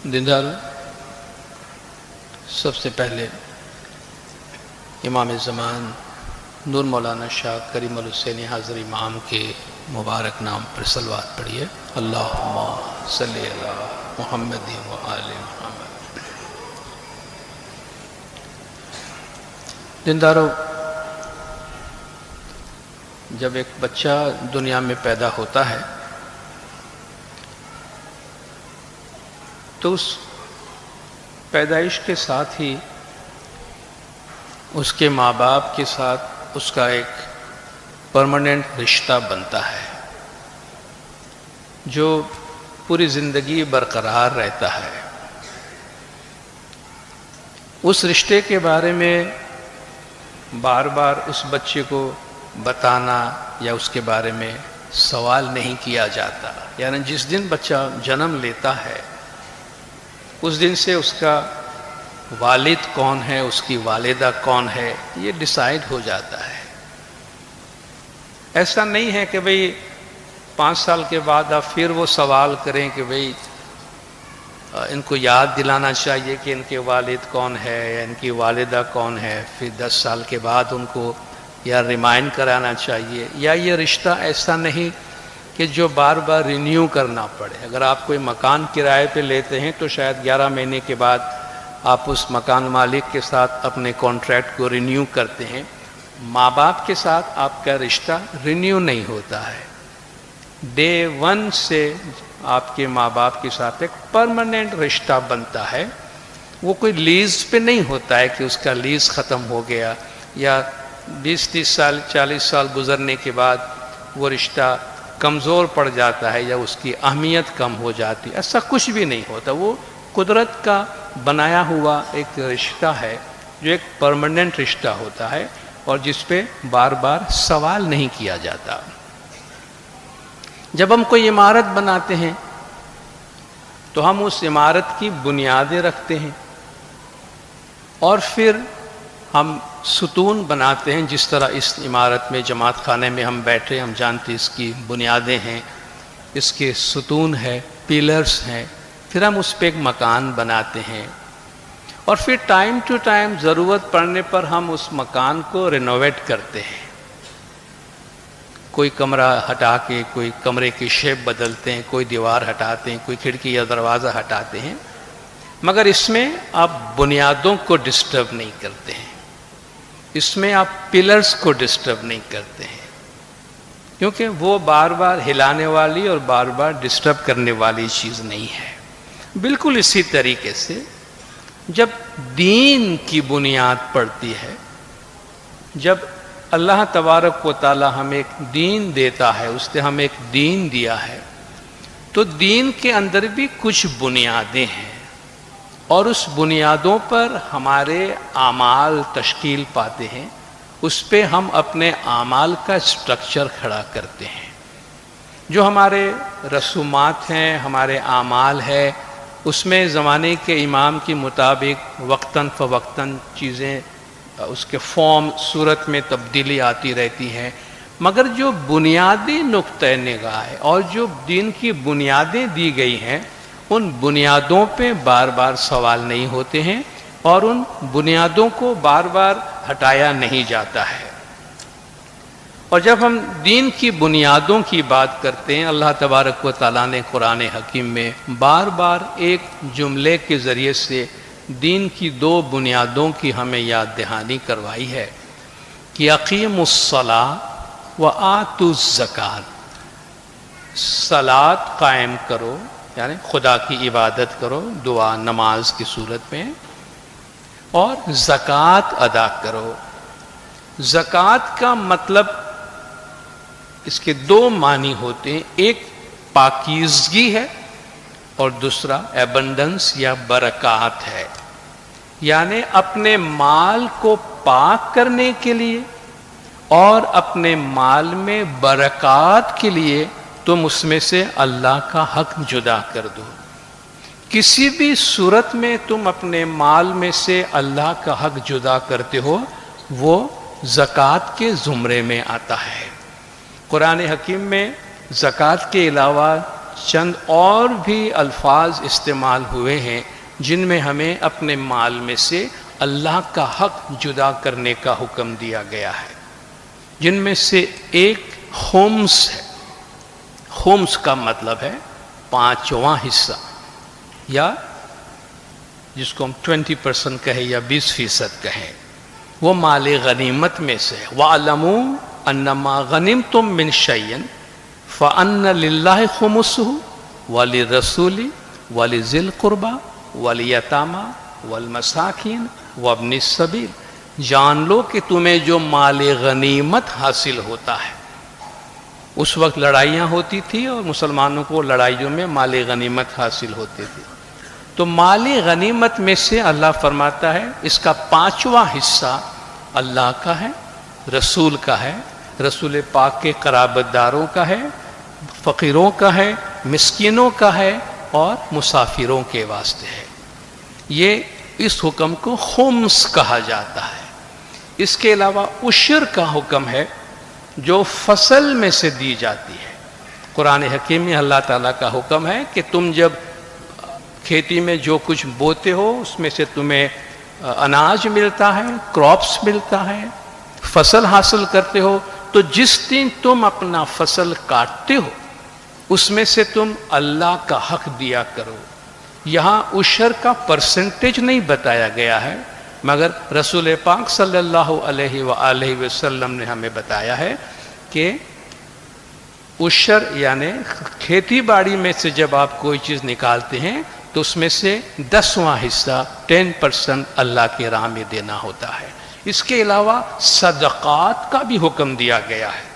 دیندار، سب سے پہلے امام زمان نور مولانا شاہ کریم الحسینی حاضر امام کے مبارک نام پر صلوات پڑھیے۔ اللہم صلی علی محمد و آل محمد۔ دیندارو، جب ایک بچہ دنیا میں پیدا ہوتا ہے تو اس پیدائش کے ساتھ ہی اس کے ماں باپ کے ساتھ اس کا ایک پرماننٹ رشتہ بنتا ہے جو پوری زندگی برقرار رہتا ہے۔ اس رشتے کے بارے میں بار بار اس بچے کو بتانا یا اس کے بارے میں سوال نہیں کیا جاتا، یعنی جس دن بچہ جنم لیتا ہے اس دن سے اس کا والد کون ہے، اس کی والدہ کون ہے، یہ ڈیسائیڈ ہو جاتا ہے۔ ایسا نہیں ہے کہ بھئی 5 سال کے بعد آپ پھر وہ سوال کریں کہ بھئی ان کو یاد دلانا چاہیے کہ ان کے والد کون ہے یا ان کی والدہ کون ہے، پھر 10 سال کے بعد ان کو یا ریمائنڈ کرانا چاہیے، یا یہ رشتہ ایسا نہیں کہ جو بار بار رینیو کرنا پڑے۔ اگر آپ کوئی مکان کرائے پہ لیتے ہیں تو شاید 11 مہینے کے بعد آپ اس مکان مالک کے ساتھ اپنے کانٹریکٹ کو رینیو کرتے ہیں۔ ماں باپ کے ساتھ آپ کا رشتہ رینیو نہیں ہوتا ہے۔ ڈے 1 سے آپ کے ماں باپ کے ساتھ ایک پرماننٹ رشتہ بنتا ہے۔ وہ کوئی لیز پہ نہیں ہوتا ہے کہ اس کا لیز ختم ہو گیا یا 20-30 سال 40 سال گزرنے کے بعد وہ رشتہ کمزور پڑ جاتا ہے یا اس کی اہمیت کم ہو جاتی ہے۔ ایسا کچھ بھی نہیں ہوتا۔ وہ قدرت کا بنایا ہوا ایک رشتہ ہے جو ایک پرماننٹ رشتہ ہوتا ہے اور جس پہ بار بار سوال نہیں کیا جاتا۔ جب ہم کوئی عمارت بناتے ہیں تو ہم اس عمارت کی بنیادیں رکھتے ہیں اور پھر ہم ستون بناتے ہیں۔ جس طرح اس عمارت میں جماعت خانے میں ہم بیٹھے، ہم جانتے اس کی بنیادیں ہیں، اس کے ستون ہے، پیلرز ہیں، پھر ہم اس پہ ایک مکان بناتے ہیں اور پھر ٹائم ٹو ٹائم ضرورت پڑنے پر ہم اس مکان کو رینوویٹ کرتے ہیں۔ کوئی کمرہ ہٹا کے کوئی کمرے کی شیپ بدلتے ہیں، کوئی دیوار ہٹاتے ہیں، کوئی کھڑکی یا دروازہ ہٹاتے ہیں، مگر اس میں آپ بنیادوں کو ڈسٹرب نہیں کرتے ہیں، اس میں آپ پلرز کو ڈسٹرب نہیں کرتے ہیں، کیونکہ وہ بار بار ہلانے والی اور بار بار ڈسٹرب کرنے والی چیز نہیں ہے۔ بالکل اسی طریقے سے جب دین کی بنیاد پڑتی ہے، جب اللہ تبارک و تعالی ہمیں ایک دین دیتا ہے، اس نے ہمیں ایک دین دیا ہے، تو دین کے اندر بھی کچھ بنیادیں ہیں اور اس بنیادوں پر ہمارے اعمال تشکیل پاتے ہیں، اس پہ ہم اپنے اعمال کا اسٹرکچر کھڑا کرتے ہیں۔ جو ہمارے رسومات ہیں، ہمارے اعمال ہے، اس میں زمانے کے امام کے مطابق وقتاً فوقتاً چیزیں اس کے فارم صورت میں تبدیلی آتی رہتی ہیں، مگر جو بنیادی نقطۂ نگاہ ہے اور جو دین کی بنیادیں دی گئی ہیں ان بنیادوں پہ بار بار سوال نہیں ہوتے ہیں اور ان بنیادوں کو بار بار ہٹایا نہیں جاتا ہے۔ اور جب ہم دین کی بنیادوں کی بات کرتے ہیں، اللہ تبارک و تعالیٰ نے قرآن حکیم میں بار بار ایک جملے کے ذریعے سے دین کی 2 بنیادوں کی ہمیں یاد دہانی کروائی ہے کہ اقیموا الصلاۃ وآتوا الزکوٰۃ، صلاۃ قائم کرو یعنی خدا کی عبادت کرو دعا نماز کی صورت میں، اور زکوٰۃ ادا کرو۔ زکوٰۃ کا مطلب اس کے 2 معنی ہوتے ہیں، ایک پاکیزگی ہے اور دوسرا ایبنڈنس یا برکات ہے، یعنی اپنے مال کو پاک کرنے کے لیے اور اپنے مال میں برکات کے لیے تم اس میں سے اللہ کا حق جدا کر دو۔ کسی بھی صورت میں تم اپنے مال میں سے اللہ کا حق جدا کرتے ہو وہ زکوٰۃ کے زمرے میں آتا ہے۔ قرآن حکیم میں زکوٰۃ کے علاوہ چند اور بھی الفاظ استعمال ہوئے ہیں جن میں ہمیں اپنے مال میں سے اللہ کا حق جدا کرنے کا حکم دیا گیا ہے، جن میں سے ایک خمس ہے۔ خمس کا مطلب ہے 5واں حصہ، یا جس کو ہم 20% کہیں یا 20% کہیں، وہ مال غنیمت میں سے ہے۔ وَاعْلَمُوا أَنَّمَا غَنِمْتُم مِّن شَيْءٍ فَأَنَّ لِلَّهِ خُمُسُهُ وَلِلرَّسُولِ وَلِذِي الْقُرْبَى وَالْيَتَامَى وَالْمَسَاكِينِ وَابْنِ السَّبِيلِ، جان لو کہ تمہیں جو مال غنیمت حاصل ہوتا ہے، اس وقت لڑائیاں ہوتی تھی اور مسلمانوں کو لڑائیوں میں مال غنیمت حاصل ہوتے تھے، تو مال غنیمت میں سے اللہ فرماتا ہے اس کا 5واں حصہ اللہ کا ہے، رسول کا ہے، رسول پاک کے قرابت داروں کا ہے، فقیروں کا ہے، مسکینوں کا ہے اور مسافروں کے واسطے ہے۔ یہ اس حکم کو خمس کہا جاتا ہے۔ اس کے علاوہ عشر کا حکم ہے جو فصل میں سے دی جاتی ہے۔ قرآن حکیم میں اللہ تعالیٰ کا حکم ہے کہ تم جب کھیتی میں جو کچھ بوتے ہو اس میں سے تمہیں اناج ملتا ہے، کراپس ملتا ہے، فصل حاصل کرتے ہو، تو جس دن تم اپنا فصل کاٹتے ہو اس میں سے تم اللہ کا حق دیا کرو۔ یہاں عشر کا پرسنٹیج نہیں بتایا گیا ہے، مگر رسول پاک صلی اللہ علیہ وآلہ وسلم نے ہمیں بتایا ہے کہ عشر یعنی کھیتی باڑی میں سے جب آپ کوئی چیز نکالتے ہیں تو اس میں سے 10واں حصہ 10% اللہ کی راہ میں دینا ہوتا ہے۔ اس کے علاوہ صدقات کا بھی حکم دیا گیا ہے۔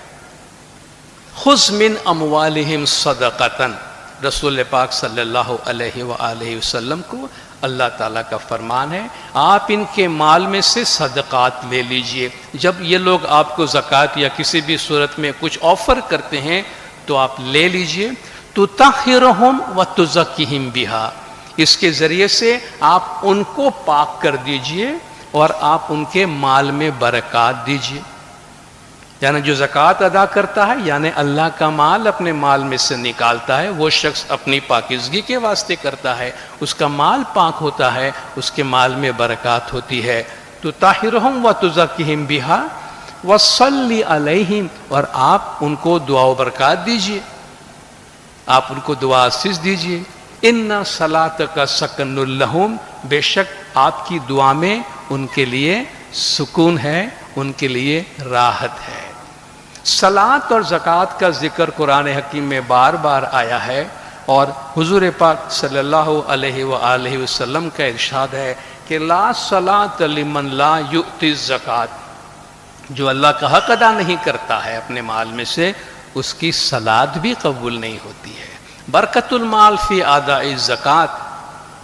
خذ من اموالہم صدقۃ، رسول پاک صلی اللہ علیہ وآلہ وسلم کو اللہ تعالیٰ کا فرمان ہے آپ ان کے مال میں سے صدقات لے لیجئے۔ جب یہ لوگ آپ کو زکوٰۃ یا کسی بھی صورت میں کچھ آفر کرتے ہیں تو آپ لے لیجئے۔ تطہرہم وتزکیہم بہا، اس کے ذریعے سے آپ ان کو پاک کر دیجئے اور آپ ان کے مال میں برکات دیجئے۔ یعنی جو زکوٰۃ ادا کرتا ہے، یعنی اللہ کا مال اپنے مال میں سے نکالتا ہے، وہ شخص اپنی پاکیزگی کے واسطے کرتا ہے، اس کا مال پاک ہوتا ہے، اس کے مال میں برکات ہوتی ہے۔ تو طاہرہم وتزکیہم بہا وصلی علیہم، اور آپ ان کو دعا و برکات دیجئے، آپ ان کو دعا آسیس دیجئے۔ ان صلاتک سکن لہم، بے شک آپ کی دعا میں ان کے لیے سکون ہے، ان کے لیے راحت ہے۔ صلاۃ اور زکوٰۃ کا ذکر قرآن حکیم میں بار بار آیا ہے، اور حضور پاک صلی اللہ علیہ وآلہ وسلم کا ارشاد ہے کہ لا صلاۃ لمن لا یؤتی الزکوٰۃ، جو اللہ کا حق ادا نہیں کرتا ہے اپنے مال میں سے، اس کی صلاۃ بھی قبول نہیں ہوتی ہے۔ برکت المال فی اداء الزکوٰۃ،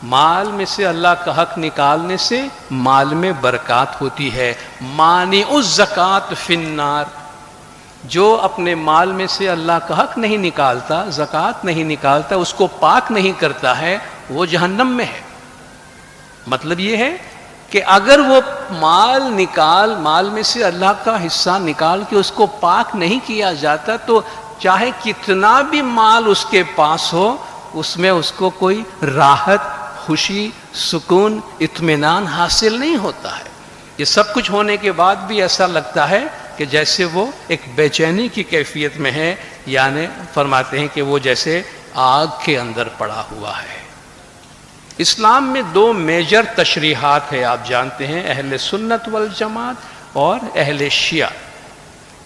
مال میں سے اللہ کا حق نکالنے سے مال میں برکات ہوتی ہے۔ مانع الزکوٰۃ فی النار، جو اپنے مال میں سے اللہ کا حق نہیں نکالتا، زکوٰۃ نہیں نکالتا، اس کو پاک نہیں کرتا ہے، وہ جہنم میں ہے۔ مطلب یہ ہے کہ اگر وہ مال میں سے اللہ کا حصہ نکال کے اس کو پاک نہیں کیا جاتا تو چاہے کتنا بھی مال اس کے پاس ہو، اس میں اس کو کوئی راحت، خوشی، سکون، اطمینان حاصل نہیں ہوتا ہے۔ یہ سب کچھ ہونے کے بعد بھی ایسا لگتا ہے کہ جیسے وہ ایک بے چینی کی کیفیت میں ہے، یعنی فرماتے ہیں کہ وہ جیسے آگ کے اندر پڑا ہوا ہے۔ اسلام میں 2 میجر تشریحات ہیں، آپ جانتے ہیں، اہل سنت والجماعت اور اہل شیعہ۔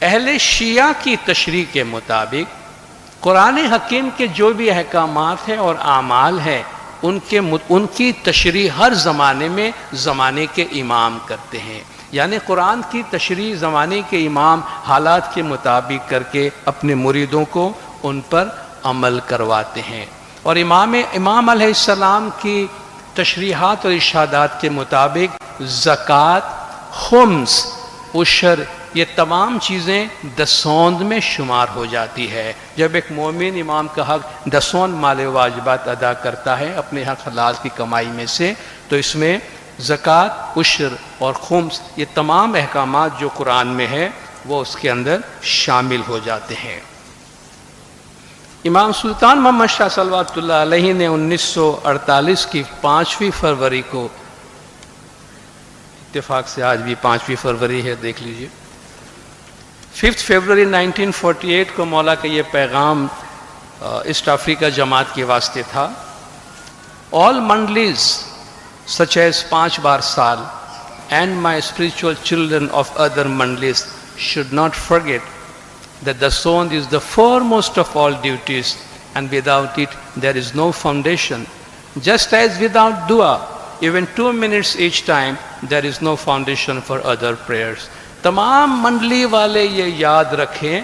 اہل شیعہ کی تشریح کے مطابق قرآن حکیم کے جو بھی احکامات ہیں اور اعمال ہیں، ان کی تشریح ہر زمانے میں زمانے کے امام کرتے ہیں، یعنی قرآن کی تشریح زمانے کے امام حالات کے مطابق کر کے اپنے مریدوں کو ان پر عمل کرواتے ہیں۔ اور امام علیہ السلام کی تشریحات اور ارشادات کے مطابق زکوٰۃ، خمس، عشر، یہ تمام چیزیں دسوند میں شمار ہو جاتی ہے۔ جب ایک مومن امام کا حق دسوند مال واجبات ادا کرتا ہے اپنے حق حلال کی کمائی میں سے، تو اس میں زکوٰۃ، عشر اور خمس، یہ تمام احکامات جو قرآن میں ہے وہ اس کے اندر شامل ہو جاتے ہیں۔ امام سلطان محمد شاہ صلوات اللہ علیہ نے 1948 کی 5 فروری کو، اتفاق سے آج بھی 5 فروری ہے، دیکھ لیجئے، 5 فروری 1948 کو مولا کا یہ پیغام ایسٹ افریقہ جماعت کے واسطے تھا. All mandlis such as 5 بار سال and my spiritual children of other mandlis should not forget that the soul is the foremost of all duties, and without it there is no foundation. Just as without dua, even 2 minutes each time, there is no foundation for other prayers. تمام منڈلی والے یہ یاد رکھیں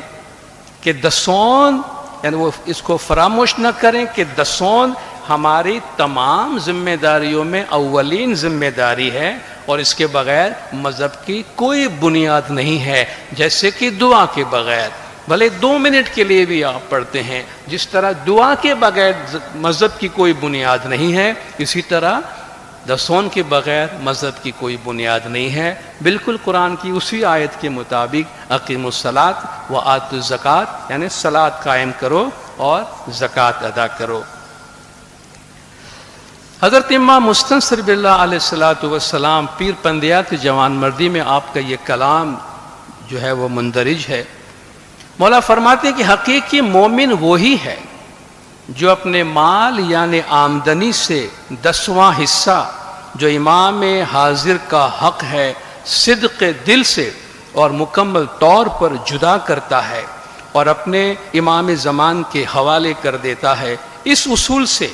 کہ دسون، یعنی وہ اس کو فراموش نہ کریں کہ دسون ہماری تمام ذمہ داریوں میں اولین ذمہ داری ہے، اور اس کے بغیر مذہب کی کوئی بنیاد نہیں ہے. جیسے کہ دعا کے بغیر بھلے 2 منٹ کے لیے بھی آپ پڑھتے ہیں، جس طرح دعا کے بغیر مذہب کی کوئی بنیاد نہیں ہے، اسی طرح دسون کے بغیر مذہب کی کوئی بنیاد نہیں ہے. بالکل قرآن کی اسی آیت کے مطابق اقیموا الصلاۃ وآتوا الزکوٰۃ، یعنی صلاۃ قائم کرو اور زکوٰۃ ادا کرو. حضرت امام مستنصر باللہ علیہ الصلوۃ والسلام پیر پندیات جوان مردی میں آپ کا یہ کلام جو ہے وہ مندرج ہے. مولا فرماتے ہیں کہ حقیقی مومن وہی ہے جو اپنے مال یعنی آمدنی سے 10واں حصہ جو امام حاضر کا حق ہے صدق دل سے اور مکمل طور پر جدا کرتا ہے اور اپنے امام زمان کے حوالے کر دیتا ہے، اس اصول سے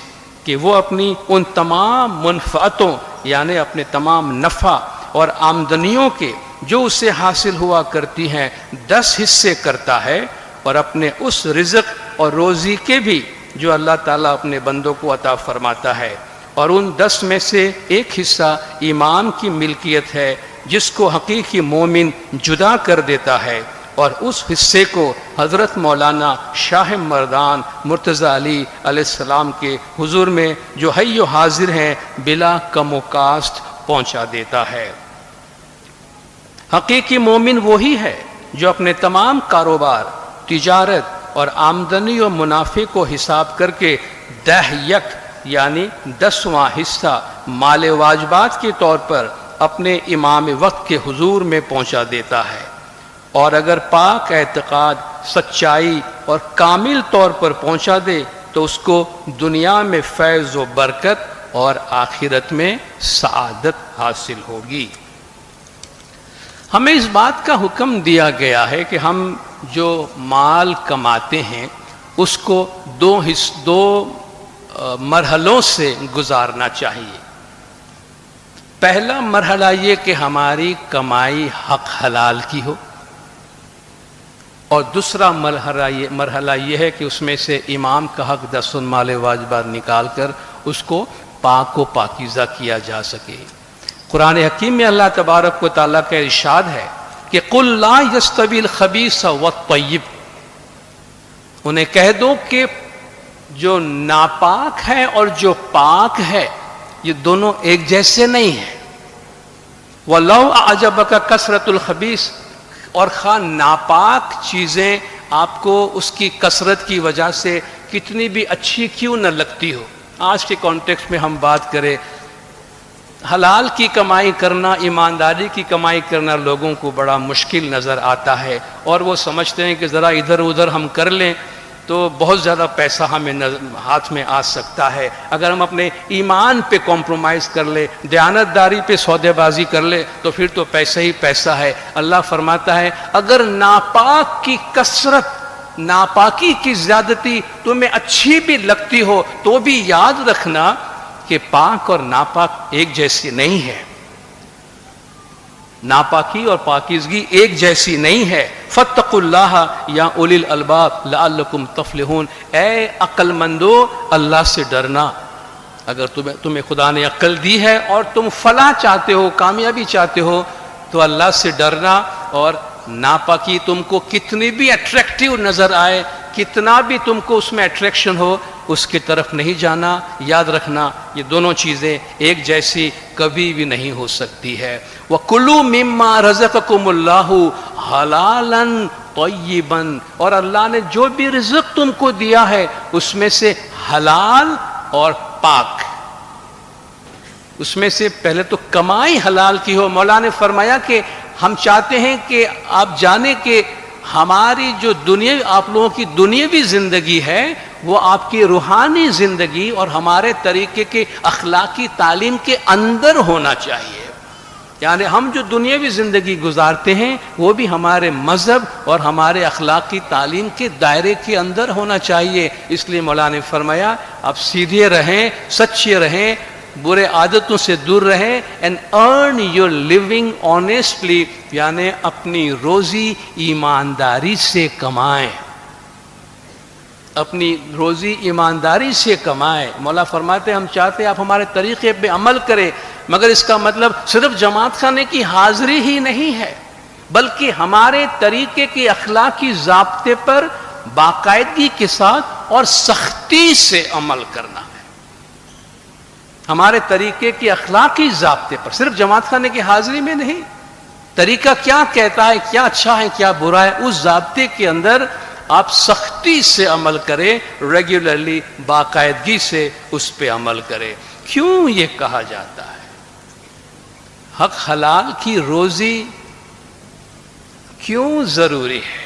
کہ وہ اپنی ان تمام منفعتوں یعنی اپنے تمام نفع اور آمدنیوں کے جو اسے حاصل ہوا کرتی ہیں 10 حصے کرتا ہے، اور اپنے اس رزق اور روزی کے بھی جو اللہ تعالیٰ اپنے بندوں کو عطا فرماتا ہے، اور ان 10 میں سے 1 حصہ امام کی ملکیت ہے جس کو حقیقی مومن جدا کر دیتا ہے، اور اس حصے کو حضرت مولانا شاہ مردان مرتضی علی علیہ السلام کے حضور میں جو حی و حاضر ہیں بلا کم و کاست پہنچا دیتا ہے. حقیقی مومن وہی ہے جو اپنے تمام کاروبار، تجارت اور آمدنی و منافع کو حساب کر کے 10 یعنی 10واں حصہ مال واجبات کے طور پر اپنے امام وقت کے حضور میں پہنچا دیتا ہے، اور اگر پاک اعتقاد، سچائی اور کامل طور پر پہنچا دے تو اس کو دنیا میں فیض و برکت اور آخرت میں سعادت حاصل ہوگی. ہمیں اس بات کا حکم دیا گیا ہے کہ ہم جو مال کماتے ہیں اس کو 2 مرحلوں سے گزارنا چاہیے. پہلا مرحلہ یہ کہ ہماری کمائی حق حلال کی ہو، اور دوسرا مرحلہ یہ ہے کہ اس میں سے امام کا حق 10 مال واجبات نکال کر اس کو پاک و پاکیزہ کیا جا سکے. قرآن حکیم میں اللہ تبارک و تعالیٰ کا ارشاد ہے کہ قُلْ لَا يَسْتَوِي الْخَبِيثُ وَالطَّيِّبُ، انہیں کہہ دو کہ جو ناپاک ہے اور جو پاک ہے یہ دونوں ایک جیسے نہیں ہیں. وَلَوْ أَعْجَبَكَ كَثْرَةُ الْخَبِيثِ، اور خواہ ناپاک چیزیں آپ کو اس کی کثرت کی وجہ سے کتنی بھی اچھی کیوں نہ لگتی ہو. آج کے کانٹیکسٹ میں ہم بات کریں، حلال کی کمائی کرنا، ایمانداری کی کمائی کرنا لوگوں کو بڑا مشکل نظر آتا ہے، اور وہ سمجھتے ہیں کہ ذرا ادھر ادھر ہم کر لیں تو بہت زیادہ پیسہ ہمیں ہاتھ میں آ سکتا ہے. اگر ہم اپنے ایمان پہ کمپرومائز کر لیں، دیانتداری پہ سودے بازی کر لیں تو پھر تو پیسہ ہی پیسہ ہے. اللہ فرماتا ہے اگر ناپاک کی کثرت، ناپاکی کی زیادتی تمہیں اچھی بھی لگتی ہو تو بھی یاد رکھنا کہ پاک اور ناپاک ایک جیسی نہیں ہے، ناپاکی اور پاکیزگی ایک جیسی نہیں ہے. فاتقوا اللہ یا اولی الالباب لعلکم تفلحون، اے عقل مندو اللہ سے ڈرنا. اگر تمہیں خدا نے عقل دی ہے اور تم فلاح چاہتے ہو، کامیابی چاہتے ہو تو اللہ سے ڈرنا، اور ناپاکی تم کو کتنی بھی اٹریکٹیو نظر آئے، کتنا بھی تم کو اس میں اٹریکشن ہو، اس کی طرف نہیں جانا. یاد رکھنا یہ دونوں چیزیں ایک جیسی کبھی بھی نہیں ہو سکتی ہے. وَكُلُوا مِمَّا رَزَقَكُمُ اللَّهُ حَلَالًا طیباً، اور اللہ نے جو بھی رزق تم کو دیا ہے اس میں سے حلال اور پاک، اس میں سے پہلے تو کمائی حلال کی ہو۔ مولا نے فرمایا کہ ہم چاہتے ہیں کہ آپ جانیں کہ ہماری جو دنیا، آپ لوگوں کی دنیاوی زندگی ہے وہ آپ کی روحانی زندگی اور ہمارے طریقے کے اخلاقی تعلیم کے اندر ہونا چاہیے۔ یعنی ہم جو دنیاوی زندگی گزارتے ہیں وہ بھی ہمارے مذہب اور ہمارے اخلاقی تعلیم کے دائرے کے اندر ہونا چاہیے۔ اس لیے مولا نے فرمایا آپ سیدھے رہیں، سچے رہیں، برے عادتوں سے دور رہیں، and earn your living honestly، یعنی اپنی روزی ایمانداری سے کمائیں، اپنی روزی ایمانداری سے کمائیں۔ مولا فرماتے ہیں ہم چاہتے ہیں آپ ہمارے طریقے پہ عمل کریں، مگر اس کا مطلب صرف جماعت خانے کی حاضری ہی نہیں ہے، بلکہ ہمارے طریقے کے اخلاقی ضابطے پر باقاعدگی کے ساتھ اور سختی سے عمل کرنا ہے۔ ہمارے طریقے کے اخلاقی ضابطے پر، صرف جماعت خانے کی حاضری میں نہیں، طریقہ کیا کہتا ہے، کیا اچھا ہے کیا برا ہے، اس ضابطے کے اندر آپ سختی سے عمل کریں، ریگولرلی، باقاعدگی سے اس پہ عمل کریں۔ کیوں یہ کہا جاتا ہے حق حلال کی روزی کیوں ضروری ہے؟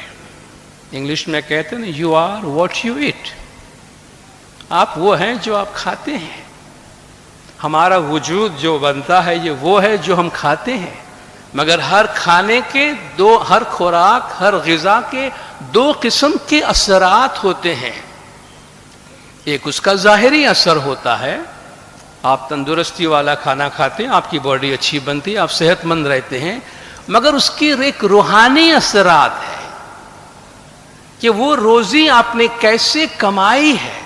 انگلش میں کہتے ہیں you are what you eat, آپ وہ ہیں جو آپ کھاتے ہیں۔ ہمارا وجود جو بنتا ہے یہ وہ ہے جو ہم کھاتے ہیں، مگر ہر کھانے کے ہر خوراک، ہر غذا کے دو قسم کے اثرات ہوتے ہیں۔ ایک اس کا ظاہری اثر ہوتا ہے، آپ تندرستی والا کھانا کھاتے ہیں، آپ کی باڈی اچھی بنتی ہے، آپ صحت مند رہتے ہیں، مگر اس کی ایک روحانی اثرات ہے کہ وہ روزی آپ نے کیسے کمائی ہے،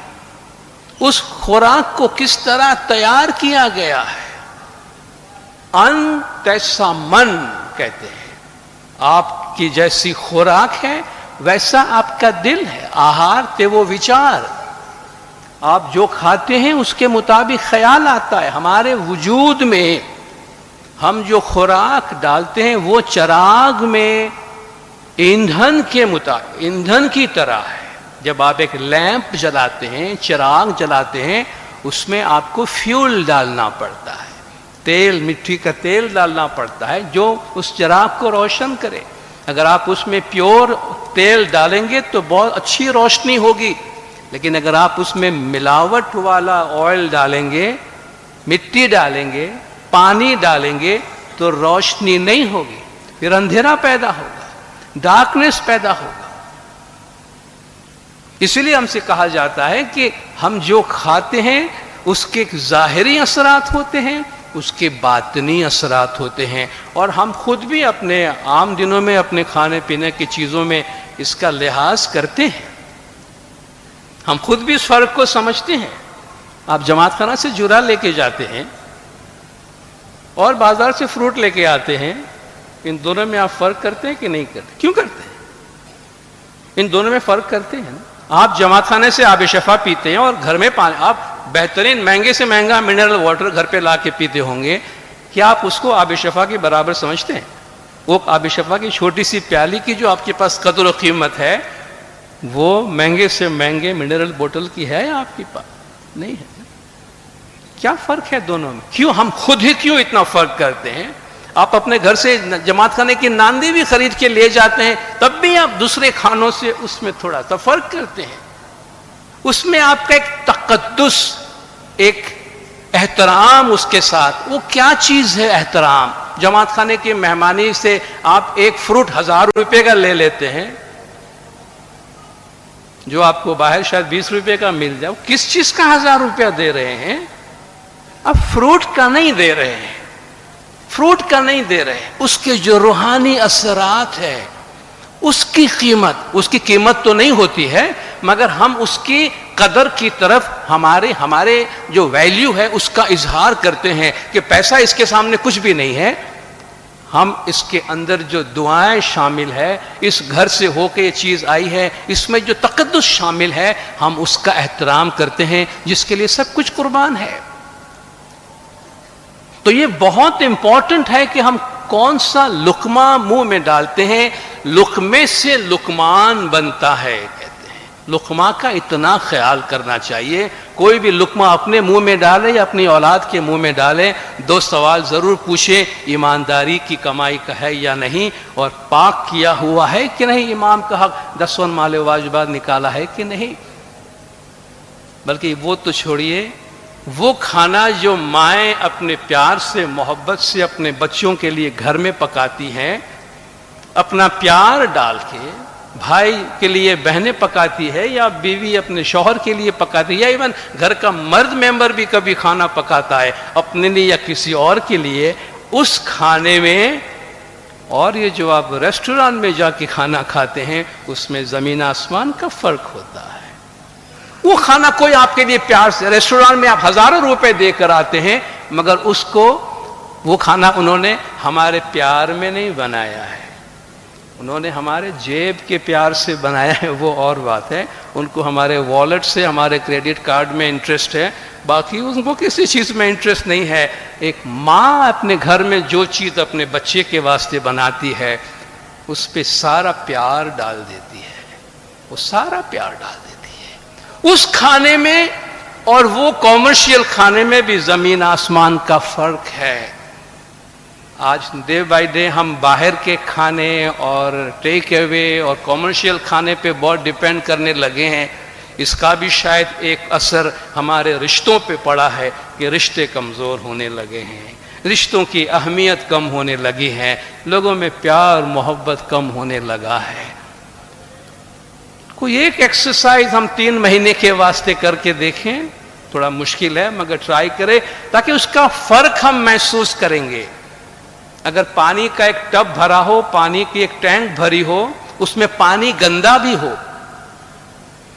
اس خوراک کو کس طرح تیار کیا گیا ہے۔ ان تیسا من کہتے ہیں، آپ کی جیسی خوراک ہے ویسا آپ کا دل ہے۔ آہار تے وہ وچار، آپ جو کھاتے ہیں اس کے مطابق خیال آتا ہے۔ ہمارے وجود میں ہم جو خوراک ڈالتے ہیں وہ چراغ میں ایندھن کے مطابق، ایندھن کی طرح ہے۔ جب آپ ایک لیمپ جلاتے ہیں، چراغ جلاتے ہیں، اس میں آپ کو فیول ڈالنا پڑتا ہے، تیل، مٹی کا تیل ڈالنا پڑتا ہے جو اس چراغ کو روشن کرے۔ اگر آپ اس میں پیور تیل ڈالیں گے تو بہت اچھی روشنی ہوگی، لیکن اگر آپ اس میں ملاوٹ والا آئل ڈالیں گے، مٹی ڈالیں گے، پانی ڈالیں گے تو روشنی نہیں ہوگی، پھر اندھیرا پیدا ہوگا، ڈارکنیس پیدا ہوگا۔ اسی لیے ہم سے کہا جاتا ہے کہ ہم جو کھاتے ہیں اس کے ظاہری اثرات ہوتے ہیں، اس کے باطنی اثرات ہوتے ہیں، اور ہم خود بھی اپنے عام دنوں میں اپنے کھانے پینے کی چیزوں میں اس کا لحاظ کرتے ہیں۔ ہم خود بھی اس فرق کو سمجھتے ہیں۔ آپ جماعت خانہ سے جرا لے کے جاتے ہیں اور بازار سے فروٹ لے کے آتے ہیں، ان دونوں میں آپ فرق کرتے ہیں کہ نہیں کرتے؟ کیوں کرتے ہیں؟ ان دونوں میں فرق کرتے ہیں نا۔ آپ جماعت خانے سے آب شفا پیتے ہیں اور گھر میں پانی، آپ بہترین مہنگے سے مہنگا منرل واٹر گھر پہ لا کے پیتے ہوں گے، کیا آپ اس کو آب شفا کے برابر سمجھتے ہیں؟ وہ آب شفا کی چھوٹی سی پیالی کی جو آپ کے پاس قدر و قیمت ہے، وہ مہنگے سے مہنگے منرل بوتل کی ہے آپ کے پاس نہیں ہے۔ کیا فرق ہے دونوں میں؟ کیوں ہم خود ہی کیوں اتنا فرق کرتے ہیں؟ آپ اپنے گھر سے جماعت خانے کی ناندی بھی خرید کے لے جاتے ہیں، تب بھی آپ دوسرے کھانوں سے اس میں تھوڑا سا فرق کرتے ہیں۔ اس میں آپ کا ایک تقدس، ایک احترام اس کے ساتھ، وہ کیا چیز ہے احترام؟ جماعت خانے کی مہمانی سے آپ ایک فروٹ 1000 روپے کا لے لیتے ہیں، جو آپ کو باہر شاید 20 روپے کا مل جائے، کس چیز کا 1000 روپیہ دے رہے ہیں؟ اب فروٹ کا نہیں دے رہے ہیں، فروٹ کا نہیں دے رہے، اس کے جو روحانی اثرات ہے، اس کی قیمت تو نہیں ہوتی ہے، مگر ہم اس کی قدر کی طرف ہمارے جو ویلیو ہے اس کا اظہار کرتے ہیں کہ پیسہ اس کے سامنے کچھ بھی نہیں ہے۔ ہم اس کے اندر جو دعائیں شامل ہے، اس گھر سے ہو کے یہ چیز آئی ہے، اس میں جو تقدس شامل ہے، ہم اس کا احترام کرتے ہیں، جس کے لیے سب کچھ قربان ہے۔ تو یہ بہت امپورٹنٹ ہے کہ ہم کون سا لقمہ منہ میں ڈالتے ہیں، لقمے سے لقمان بنتا ہے کہتے ہیں. لقمہ کا اتنا خیال کرنا چاہیے. کوئی بھی لقمہ اپنے منہ میں ڈالے یا اپنی اولاد کے منہ میں ڈالے، دو سوال ضرور پوچھیں: ایمانداری کی کمائی کا ہے یا نہیں، اور پاک کیا ہوا ہے کہ نہیں، امام کا حق 10 مال واجبات نکالا ہے کہ نہیں. بلکہ وہ تو چھوڑیے، وہ کھانا جو مائیں اپنے پیار سے، محبت سے اپنے بچوں کے لیے گھر میں پکاتی ہیں، اپنا پیار ڈال کے، بھائی کے لیے بہنیں پکاتی ہے، یا بیوی اپنے شوہر کے لیے پکاتی ہے، یا ایون گھر کا مرد ممبر بھی کبھی کھانا پکاتا ہے اپنے لیے یا کسی اور کے لیے، اس کھانے میں اور یہ جو آپ ریسٹورانٹ میں جا کے کھانا کھاتے ہیں، اس میں زمین آسمان کا فرق ہوتا ہے. وہ کھانا کوئی آپ کے لیے پیار سے، ریسٹورانٹ میں آپ ہزاروں روپے دے کر آتے ہیں، مگر اس کو، وہ کھانا انہوں نے ہمارے پیار میں نہیں بنایا ہے، انہوں نے ہمارے جیب کے پیار سے بنایا ہے. وہ اور بات ہے. ان کو ہمارے والیٹ سے، ہمارے کریڈٹ کارڈ میں انٹرسٹ ہے، باقی ان کو کسی چیز میں انٹرسٹ نہیں ہے. ایک ماں اپنے گھر میں جو چیز اپنے بچے کے واسطے بناتی ہے، اس پہ سارا پیار ڈال دیتی ہے، وہ سارا پیار ڈال دیتی ہے اس کھانے میں. اور وہ کامرشل کھانے میں بھی زمین آسمان کا فرق ہے. آج ڈے بائی ڈے ہم باہر کے کھانے اور ٹیک اوے اور کامرشل کھانے پہ بہت ڈیپینڈ کرنے لگے ہیں. اس کا بھی شاید ایک اثر ہمارے رشتوں پہ پڑا ہے کہ رشتے کمزور ہونے لگے ہیں، رشتوں کی اہمیت کم ہونے لگی ہے، لوگوں میں پیار محبت کم ہونے لگا ہے. کوئی ایک ایکسرسائز ہم 3 مہینے کے واسطے کر کے دیکھیں، تھوڑا مشکل ہے مگر ٹرائی کریں تاکہ اس کا فرق ہم محسوس کریں گے. اگر پانی کا ایک ٹب بھرا ہو، پانی کی ایک ٹینک بھری ہو، اس میں پانی گندا بھی ہو،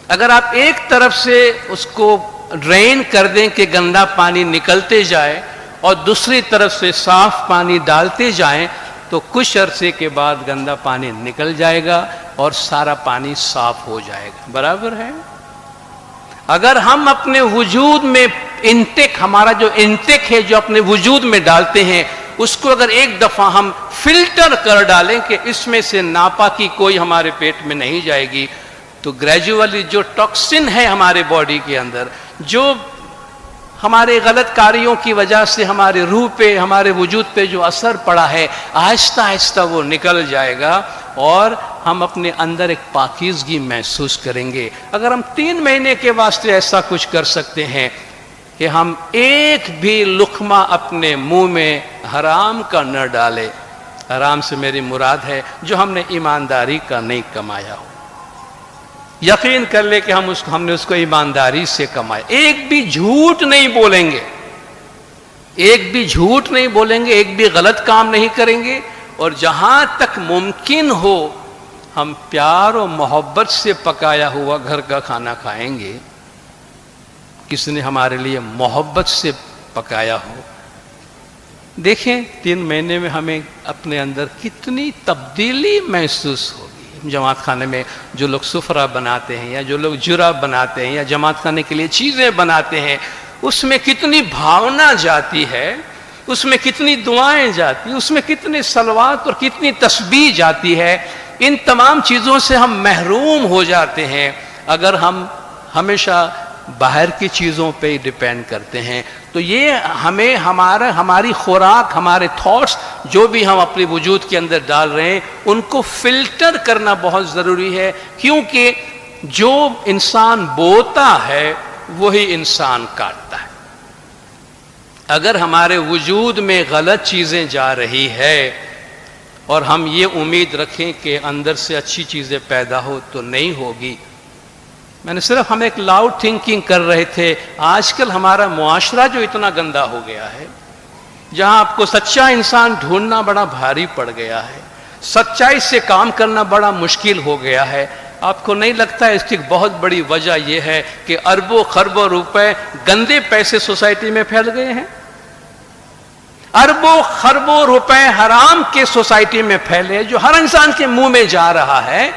اگر آپ ایک طرف سے اس کو ڈرین کر دیں کہ گندا پانی نکلتے جائے اور دوسری طرف سے صاف پانی ڈالتے جائیں، تو کچھ عرصے کے بعد گندا پانی نکل جائے گا اور سارا پانی صاف ہو جائے گا. برابر ہے؟ اگر ہم اپنے وجود میں انٹیک، ہمارا جو انٹیک ہے جو اپنے وجود میں ڈالتے ہیں، اس کو اگر ایک دفعہ ہم فلٹر کر ڈالیں کہ اس میں سے ناپاکی کوئی ہمارے پیٹ میں نہیں جائے گی، تو گریجولی جو ٹاکسن ہے ہمارے باڈی کے اندر، جو ہمارے غلط کاریوں کی وجہ سے ہمارے روح پہ، ہمارے وجود پہ جو اثر پڑا ہے، آہستہ آہستہ وہ نکل جائے گا اور ہم اپنے اندر ایک پاکیزگی محسوس کریں گے. اگر ہم 3 مہینے کے واسطے ایسا کچھ کر سکتے ہیں کہ ہم ایک بھی لقمہ اپنے منہ میں حرام کا نہ ڈالے، حرام سے میری مراد ہے جو ہم نے ایمانداری کا نہیں کمایا ہو. یقین کر لے کہ ہم نے اس کو ایمانداری سے کمایا. ایک بھی جھوٹ نہیں بولیں گے، ایک بھی جھوٹ نہیں بولیں گے، ایک بھی غلط کام نہیں کریں گے، اور جہاں تک ممکن ہو ہم پیار و محبت سے پکایا ہوا گھر کا کھانا کھائیں گے. کس نے ہمارے لیے محبت سے پکایا ہو. دیکھیں 3 مہینے میں ہمیں اپنے اندر کتنی تبدیلی محسوس ہوگی. جماعت خانے میں جو لوگ سفرہ بناتے ہیں یا جو لوگ جراب بناتے ہیں یا جماعت خانے کے لیے چیزیں بناتے ہیں، اس میں کتنی بھاونا جاتی ہے، اس میں کتنی دعائیں جاتی ہیں، اس میں کتنے صلوات اور کتنی تسبیح جاتی ہے. ان تمام چیزوں سے ہم محروم ہو جاتے ہیں اگر ہم ہمیشہ باہر کی چیزوں پہ ہی ڈیپینڈ کرتے ہیں. تو یہ ہمیں ہماری خوراک، ہمارے تھاٹس جو بھی ہم اپنے وجود کے اندر ڈال رہے ہیں، ان کو فلٹر کرنا بہت ضروری ہے، کیونکہ جو انسان بوتا ہے وہی انسان کاٹتا ہے. اگر ہمارے وجود میں غلط چیزیں جا رہی ہے اور ہم یہ امید رکھیں کہ اندر سے اچھی چیزیں پیدا ہو، تو نہیں ہوگی. میں نے صرف ہم ایک لاؤڈ تھنکنگ کر رہے تھے. آج کل ہمارا معاشرہ جو اتنا گندا ہو گیا ہے، جہاں آپ کو سچا انسان ڈھونڈنا بڑا بھاری پڑ گیا ہے، سچائی سے کام کرنا بڑا مشکل ہو گیا ہے. آپ کو نہیں لگتا ہے اس کی بہت بڑی وجہ یہ ہے کہ اربوں خربوں روپے گندے پیسے سوسائٹی میں پھیل گئے ہیں؟ اربوں خربوں روپے حرام کے سوسائٹی میں پھیلے جو ہر انسان کے منہ میں جا رہا ہے.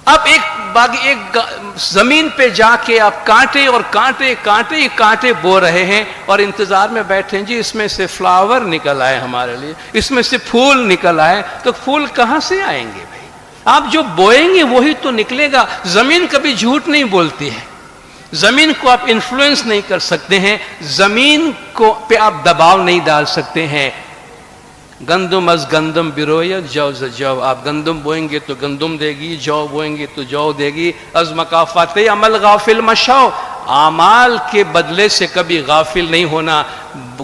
اب ایک زمین پہ جا کے آپ کانٹے اور کانٹے بو رہے ہیں اور انتظار میں بیٹھے ہیں، جی اس میں سے فلاور نکل آئے ہمارے لیے، اس میں سے پھول نکل آئے. تو پھول کہاں سے آئیں گے بھائی؟ آپ جو بوئیں گے وہی تو نکلے گا. زمین کبھی جھوٹ نہیں بولتی ہے. زمین کو آپ انفلوئنس نہیں کر سکتے ہیں, زمین کو پہ آپ دباؤ نہیں ڈال سکتے ہیں. گندم از گندم بروید جو ز جو, آپ گندم بوئیں گے تو گندم دے گی, جو بوئیں گے تو جو دے گی. از مکافات عمل غافل مشو, اعمال کے بدلے سے کبھی غافل نہیں ہونا.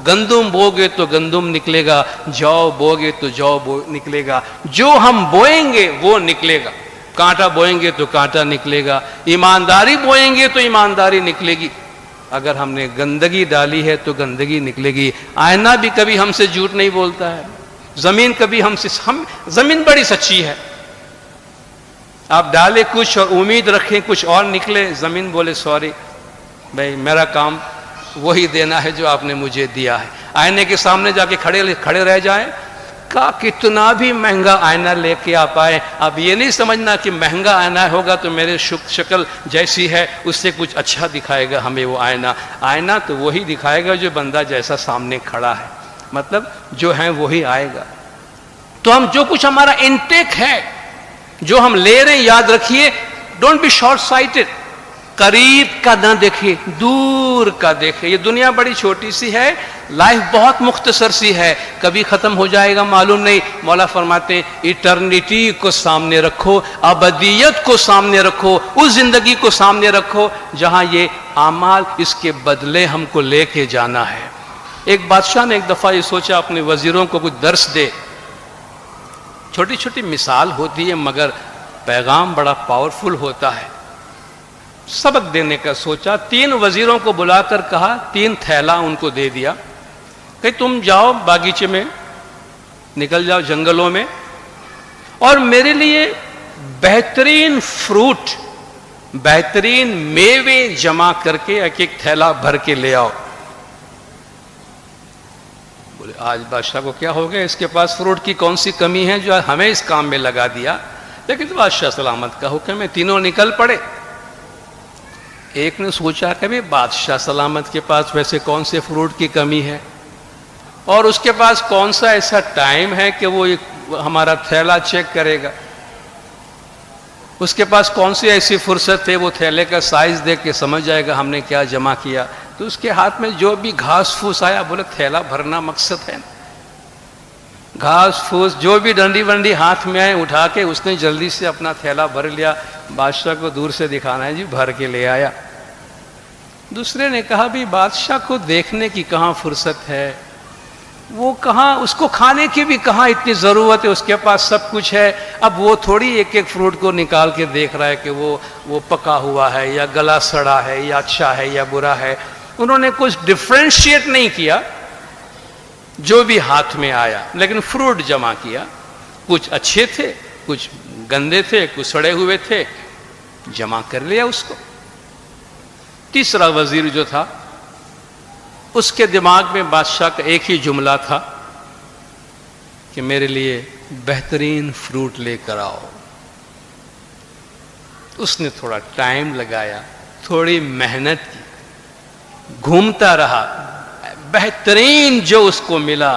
گندم بوگے تو گندم نکلے گا, جو بوگے تو جو نکلے گا. جو ہم بوئیں گے وہ نکلے گا. کانٹا بوئیں گے تو کانٹا نکلے گا, ایمانداری بوئیں گے تو ایمانداری نکلے گی. اگر ہم نے گندگی ڈالی ہے تو گندگی نکلے گی. آئینہ بھی کبھی ہم سے جھوٹ نہیں بولتا ہے, زمین کبھی ہم سے زمین بڑی سچی ہے. آپ ڈالے کچھ اور امید رکھیں کچھ اور نکلے, زمین بولے سوری بھائی میرا کام وہی دینا ہے جو آپ نے مجھے دیا ہے. آئینے کے سامنے جا کے کھڑے رہ جائیں, کتنا بھی مہنگا آئینہ لے کے آپ آئے, اب یہ نہیں سمجھنا کہ مہنگا آئینہ ہوگا تو میرے شکل جیسی ہے اس سے کچھ اچھا دکھائے گا ہمیں وہ آئینہ. آئینہ تو وہی دکھائے گا جو بندہ جیسا سامنے کھڑا ہے, مطلب جو ہے وہی آئے گا. تو ہم جو کچھ ہمارا انٹیک ہے, جو ہم لے رہے ہیں, یاد رکھیے ڈونٹ بی شارٹ سائٹڈ. قریب کا نہ دیکھیں, دور کا دیکھیں. یہ دنیا بڑی چھوٹی سی ہے, لائف بہت مختصر سی ہے, کبھی ختم ہو جائے گا معلوم نہیں. مولا فرماتے ہیں ایٹرنیٹی کو سامنے رکھو, ابدیت کو سامنے رکھو, اس زندگی کو سامنے رکھو جہاں یہ اعمال اس کے بدلے ہم کو لے کے جانا ہے. ایک بادشاہ نے ایک دفعہ یہ سوچا اپنے وزیروں کو کچھ درس دے. چھوٹی چھوٹی مثال ہوتی ہے مگر پیغام بڑا پاورفل ہوتا ہے. سبق دینے کا سوچا, 3 وزیروں کو بلا کر کہا, 3 تھیلا ان کو دے دیا کہ تم جاؤ باغیچے میں, نکل جاؤ جنگلوں میں اور میرے لیے بہترین فروٹ, بہترین میوے جمع کر کے ایک تھیلا بھر کے لے آؤ. بولے آج بادشاہ کو کیا ہو گیا, اس کے پاس فروٹ کی کون سی کمی ہے جو ہمیں اس کام میں لگا دیا. لیکن بادشاہ سلامت کا حکم ہے, تینوں نکل پڑے. ایک نے سوچا کہ بھئی بادشاہ سلامت کے پاس ویسے کون سے فروٹ کی کمی ہے, اور اس کے پاس کون سا ایسا ٹائم ہے کہ وہ ہمارا تھیلا چیک کرے گا. اس کے پاس کون سی ایسی فرصت ہے, وہ تھیلے کا سائز دیکھ کے سمجھ جائے گا ہم نے کیا جمع کیا. تو اس کے ہاتھ میں جو بھی گھاس پھوس آیا, بولے تھیلا بھرنا مقصد ہے, گھاس پھوس جو بھی ڈنڈی ونڈی ہاتھ میں آئے اٹھا کے اس نے جلدی سے اپنا تھیلا بھر لیا. بادشاہ کو دور سے دکھانا ہے, جی بھر کے لے آیا. دوسرے نے کہا بھی بادشاہ کو دیکھنے کی کہاں فرصت ہے, وہ کہاں, اس کو کھانے کی بھی کہاں اتنی ضرورت ہے, اس کے پاس سب کچھ ہے. اب وہ تھوڑی ایک ایک فروٹ کو نکال کے دیکھ رہا ہے کہ وہ پکا ہوا ہے یا گلا سڑا ہے یا اچھا ہے یا برا ہے. انہوں نے کچھ ڈفرینشیٹ نہیں کیا, جو بھی ہاتھ میں آیا, لیکن فروٹ جمع کیا. کچھ اچھے تھے, کچھ گندے تھے, کچھ سڑے ہوئے تھے, جمع کر لیا اس کو. تیسرا وزیر جو تھا اس کے دماغ میں بادشاہ کا ایک ہی جملہ تھا کہ میرے لیے بہترین فروٹ لے کر آؤ. اس نے تھوڑا ٹائم لگایا, تھوڑی محنت کی, گھومتا رہا, بہترین جو اس کو ملا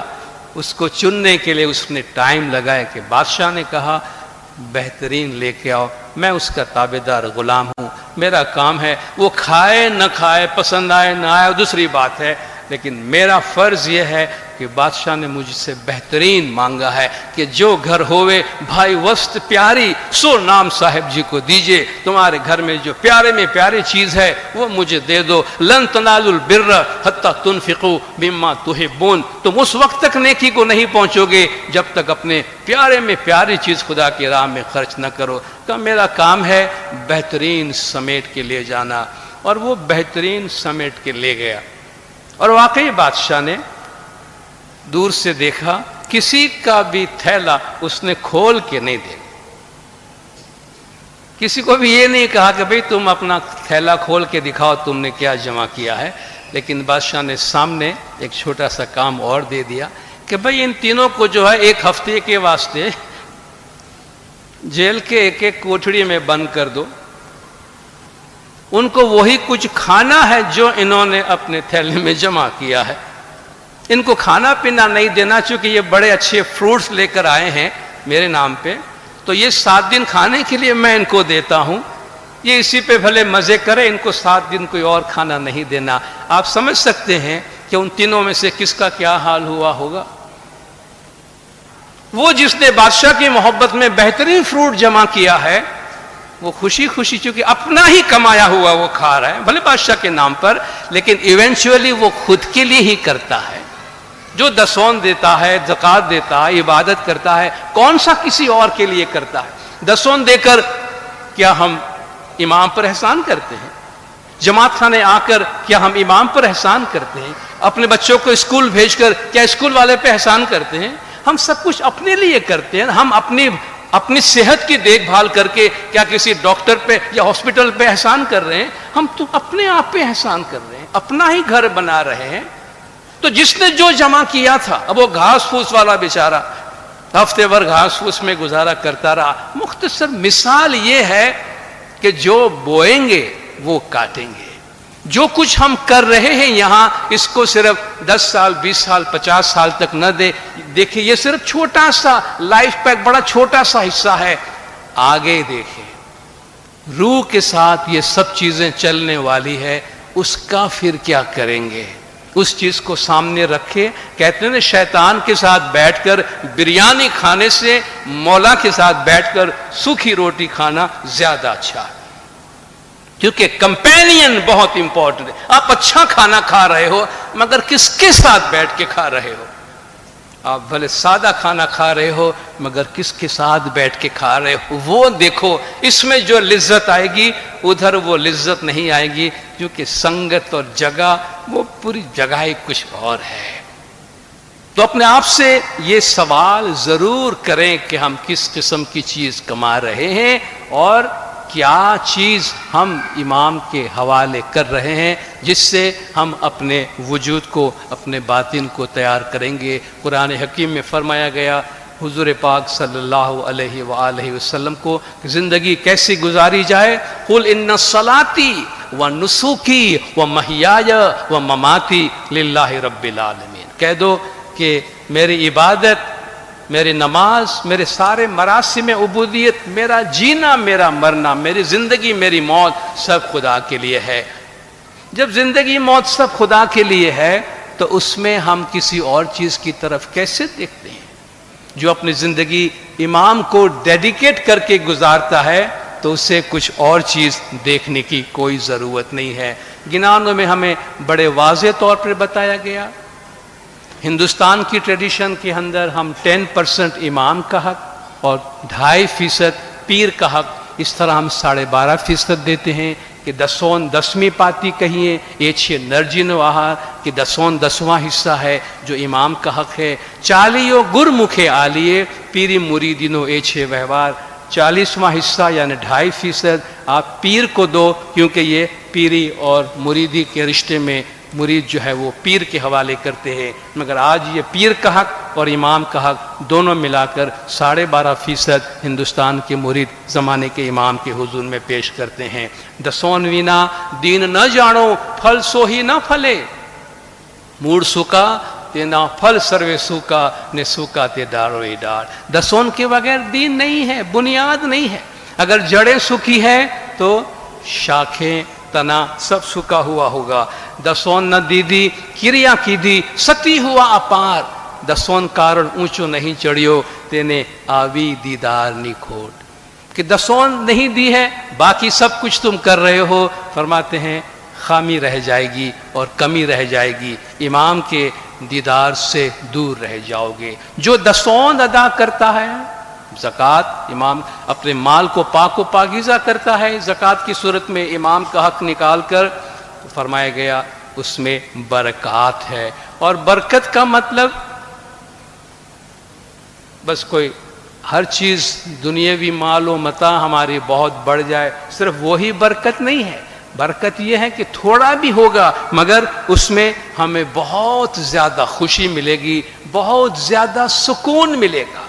اس کو چننے کے لیے اس نے ٹائم لگایا. کہ بادشاہ نے کہا بہترین لے کے آؤ, میں اس کا تابعدار غلام ہوں, میرا کام ہے وہ کھائے نہ کھائے, پسند آئے نہ آئے دوسری بات ہے, لیکن میرا فرض یہ ہے کہ بادشاہ نے مجھ سے بہترین مانگا ہے کہ جو گھر ہوئے بھائی وسط پیاری سو نام صاحب جی کو دیجئے. تمہارے گھر میں جو پیارے میں پیاری چیز ہے وہ مجھے دے دو. لن تنالوا البر حتی تنفقوا مما تحبون, تم اس وقت تک نیکی کو نہیں پہنچو گے جب تک اپنے پیارے میں پیاری چیز خدا کی راہ میں خرچ نہ کرو. کہ میرا کام ہے بہترین سمیٹ کے لے جانا, اور وہ بہترین سمیٹ کے لے گیا. اور واقعی بادشاہ نے دور سے دیکھا, کسی کا بھی تھیلا اس نے کھول کے نہیں دیکھا, کسی کو بھی یہ نہیں کہا کہ بھئی تم اپنا تھیلا کھول کے دکھاؤ تم نے کیا جمع کیا ہے. لیکن بادشاہ نے سامنے ایک چھوٹا سا کام اور دے دیا کہ بھئی ان تینوں کو جو ہے 1 ہفتے کے واسطے جیل کے ایک ایک کوٹھڑی میں بند کر دو. ان کو وہی کچھ کھانا ہے جو انہوں نے اپنے تھیلے میں جمع کیا ہے. ان کو کھانا پینا نہیں دینا, چونکہ یہ بڑے اچھے فروٹس لے کر آئے ہیں میرے نام پہ, تو یہ 7 دن کھانے کے لیے میں ان کو دیتا ہوں، یہ اسی پہ بھلے مزے کرے، ان کو 7 دن کوئی اور کھانا نہیں دینا۔ آپ سمجھ سکتے ہیں کہ ان تینوں میں سے کس کا کیا حال ہوا ہوگا؟ وہ جس نے بادشاہ کی محبت میں بہترین فروٹ جمع کیا ہے، وہ خوشی خوشی چونکہ اپنا ہی کمایا ہوا وہ کھا رہا ہے، بھلے بادشاہ کے نام پر، لیکن ایونچولی وہ خود کے لیے ہی کرتا ہے۔ جو دسون دیتا ہے، زکوٰۃ دیتا ہے، عبادت کرتا ہے، کون سا کسی اور کے لیے کرتا ہے؟ دسون دے کر کیا ہم امام پر احسان کرتے ہیں؟ جماعت خانے آ کر کیا ہم امام پر احسان کرتے ہیں؟ اپنے بچوں کو اسکول بھیج کر کیا اسکول والے پہ احسان کرتے ہیں؟ ہم سب کچھ اپنے لیے کرتے ہیں۔ ہم اپنی صحت کی دیکھ بھال کر کے کیا کسی ڈاکٹر پہ یا ہاسپٹل پہ احسان کر رہے ہیں؟ ہم تو اپنے آپ پہ احسان کر رہے ہیں، اپنا ہی گھر بنا رہے ہیں۔ تو جس نے جو جمع کیا تھا، اب وہ گھاس پھوس والا بیچارہ ہفتے بھر گھاس پھوس میں گزارا کرتا رہا۔ مختصر مثال یہ ہے کہ جو بوئیں گے وہ کاٹیں گے۔ جو کچھ ہم کر رہے ہیں یہاں، اس کو صرف 10 سال 20 سال 50 سال تک نہ دیکھیں، یہ صرف چھوٹا سا لائف کا ایک بڑا چھوٹا سا حصہ ہے۔ آگے دیکھیں، روح کے ساتھ یہ سب چیزیں چلنے والی ہے، اس کا پھر کیا کریں گے؟ اس چیز کو سامنے رکھے۔ کہتے ہیں شیطان کے ساتھ بیٹھ کر بریانی کھانے سے مولا کے ساتھ بیٹھ کر سوکھی روٹی کھانا زیادہ اچھا ہے، کیونکہ کمپینین بہت امپورٹنٹ ہے۔ آپ اچھا کھانا کھا رہے ہو مگر کس کے ساتھ بیٹھ کے کھا رہے ہو؟ آپ بھلے سادہ کھانا کھا رہے ہو مگر کس کے ساتھ بیٹھ کے کھا رہے ہو، وہ دیکھو۔ اس میں جو لذت آئے گی ادھر وہ لذت نہیں آئے گی، کیونکہ سنگت اور جگہ وہ پوری جگہ ہی کچھ اور ہے۔ تو اپنے آپ سے یہ سوال ضرور کریں کہ ہم کس قسم کی چیز کما رہے ہیں اور کیا چیز ہم امام کے حوالے کر رہے ہیں، جس سے ہم اپنے وجود کو، اپنے باطن کو تیار کریں گے۔ قرآن حکیم میں فرمایا گیا حضور پاک صلی اللہ علیہ وآلہ وسلم کو زندگی کیسی گزاری جائے؟ قل ان صلاتی و نسوکی و محیای و مماتی للہ رب العالمین، کہہ دو کہ میری عبادت، میری نماز، میرے سارے مراسم عبودیت، میرا جینا، میرا مرنا، میری زندگی، میری موت سب خدا کے لیے ہے۔ جب زندگی موت سب خدا کے لیے ہے تو اس میں ہم کسی اور چیز کی طرف کیسے دیکھتے ہیں؟ جو اپنی زندگی امام کو ڈیڈیکیٹ کر کے گزارتا ہے تو اسے کچھ اور چیز دیکھنے کی کوئی ضرورت نہیں ہے۔ گنانوں میں ہمیں بڑے واضح طور پر بتایا گیا، ہندوستان کی ٹریڈیشن کے اندر ہم 10% امام کا حق اور 2.5% پیر کا حق، اس طرح ہم 12.5% دیتے ہیں کہ دسون 10ویں پاتی کہیے، ایچھے نرجن آہار کہ دسون 10واں حصہ ہے جو امام کا حق ہے۔ 40 گر مکھے آلیے پیری مریدینو ایچھے وہوار، 40واں حصہ یعنی 2.5% آپ پیر کو دو، کیونکہ یہ پیری اور مریدی کے رشتے میں مرید جو ہے وہ پیر کے حوالے کرتے ہیں، مگر آج یہ پیر کا حق اور امام کا حق دونوں ملا کر 12.5% ہندوستان کے مرید زمانے کے امام کے حضور میں پیش کرتے ہیں۔ دسون وینا دین نہ جانو پھل سو ہی نہ پھلے، موڑ سکا تینا پھل سروے سوکا نے سوکا تے ڈارو ای ڈار۔ دسون کے بغیر دین نہیں ہے، بنیاد نہیں ہے۔ اگر جڑیں سوکھی ہے تو شاخیں تنا سب سکا ہوا ہوگا۔ دسون نہ دیدی کریا کی دی ستی ہوا اپار، دسون کارن اونچو نہیں چڑھیو تینے آوی دیدار نی کھوٹ، کہ دسون نہیں دی ہے باقی سب کچھ تم کر رہے ہو، فرماتے ہیں خامی رہ جائے گی اور کمی رہ جائے گی، امام کے دیدار سے دور رہ جاؤ گے۔ جو دسون ادا کرتا ہے، زکوٰۃ، امام اپنے مال کو پاک و پاکیزہ کرتا ہے زکوٰۃ کی صورت میں امام کا حق نکال کر، فرمایا گیا اس میں برکات ہے۔ اور برکت کا مطلب بس کوئی ہر چیز دنیاوی مال و متاع ہماری بہت بڑھ جائے، صرف وہی برکت نہیں ہے۔ برکت یہ ہے کہ تھوڑا بھی ہوگا مگر اس میں ہمیں بہت زیادہ خوشی ملے گی، بہت زیادہ سکون ملے گا۔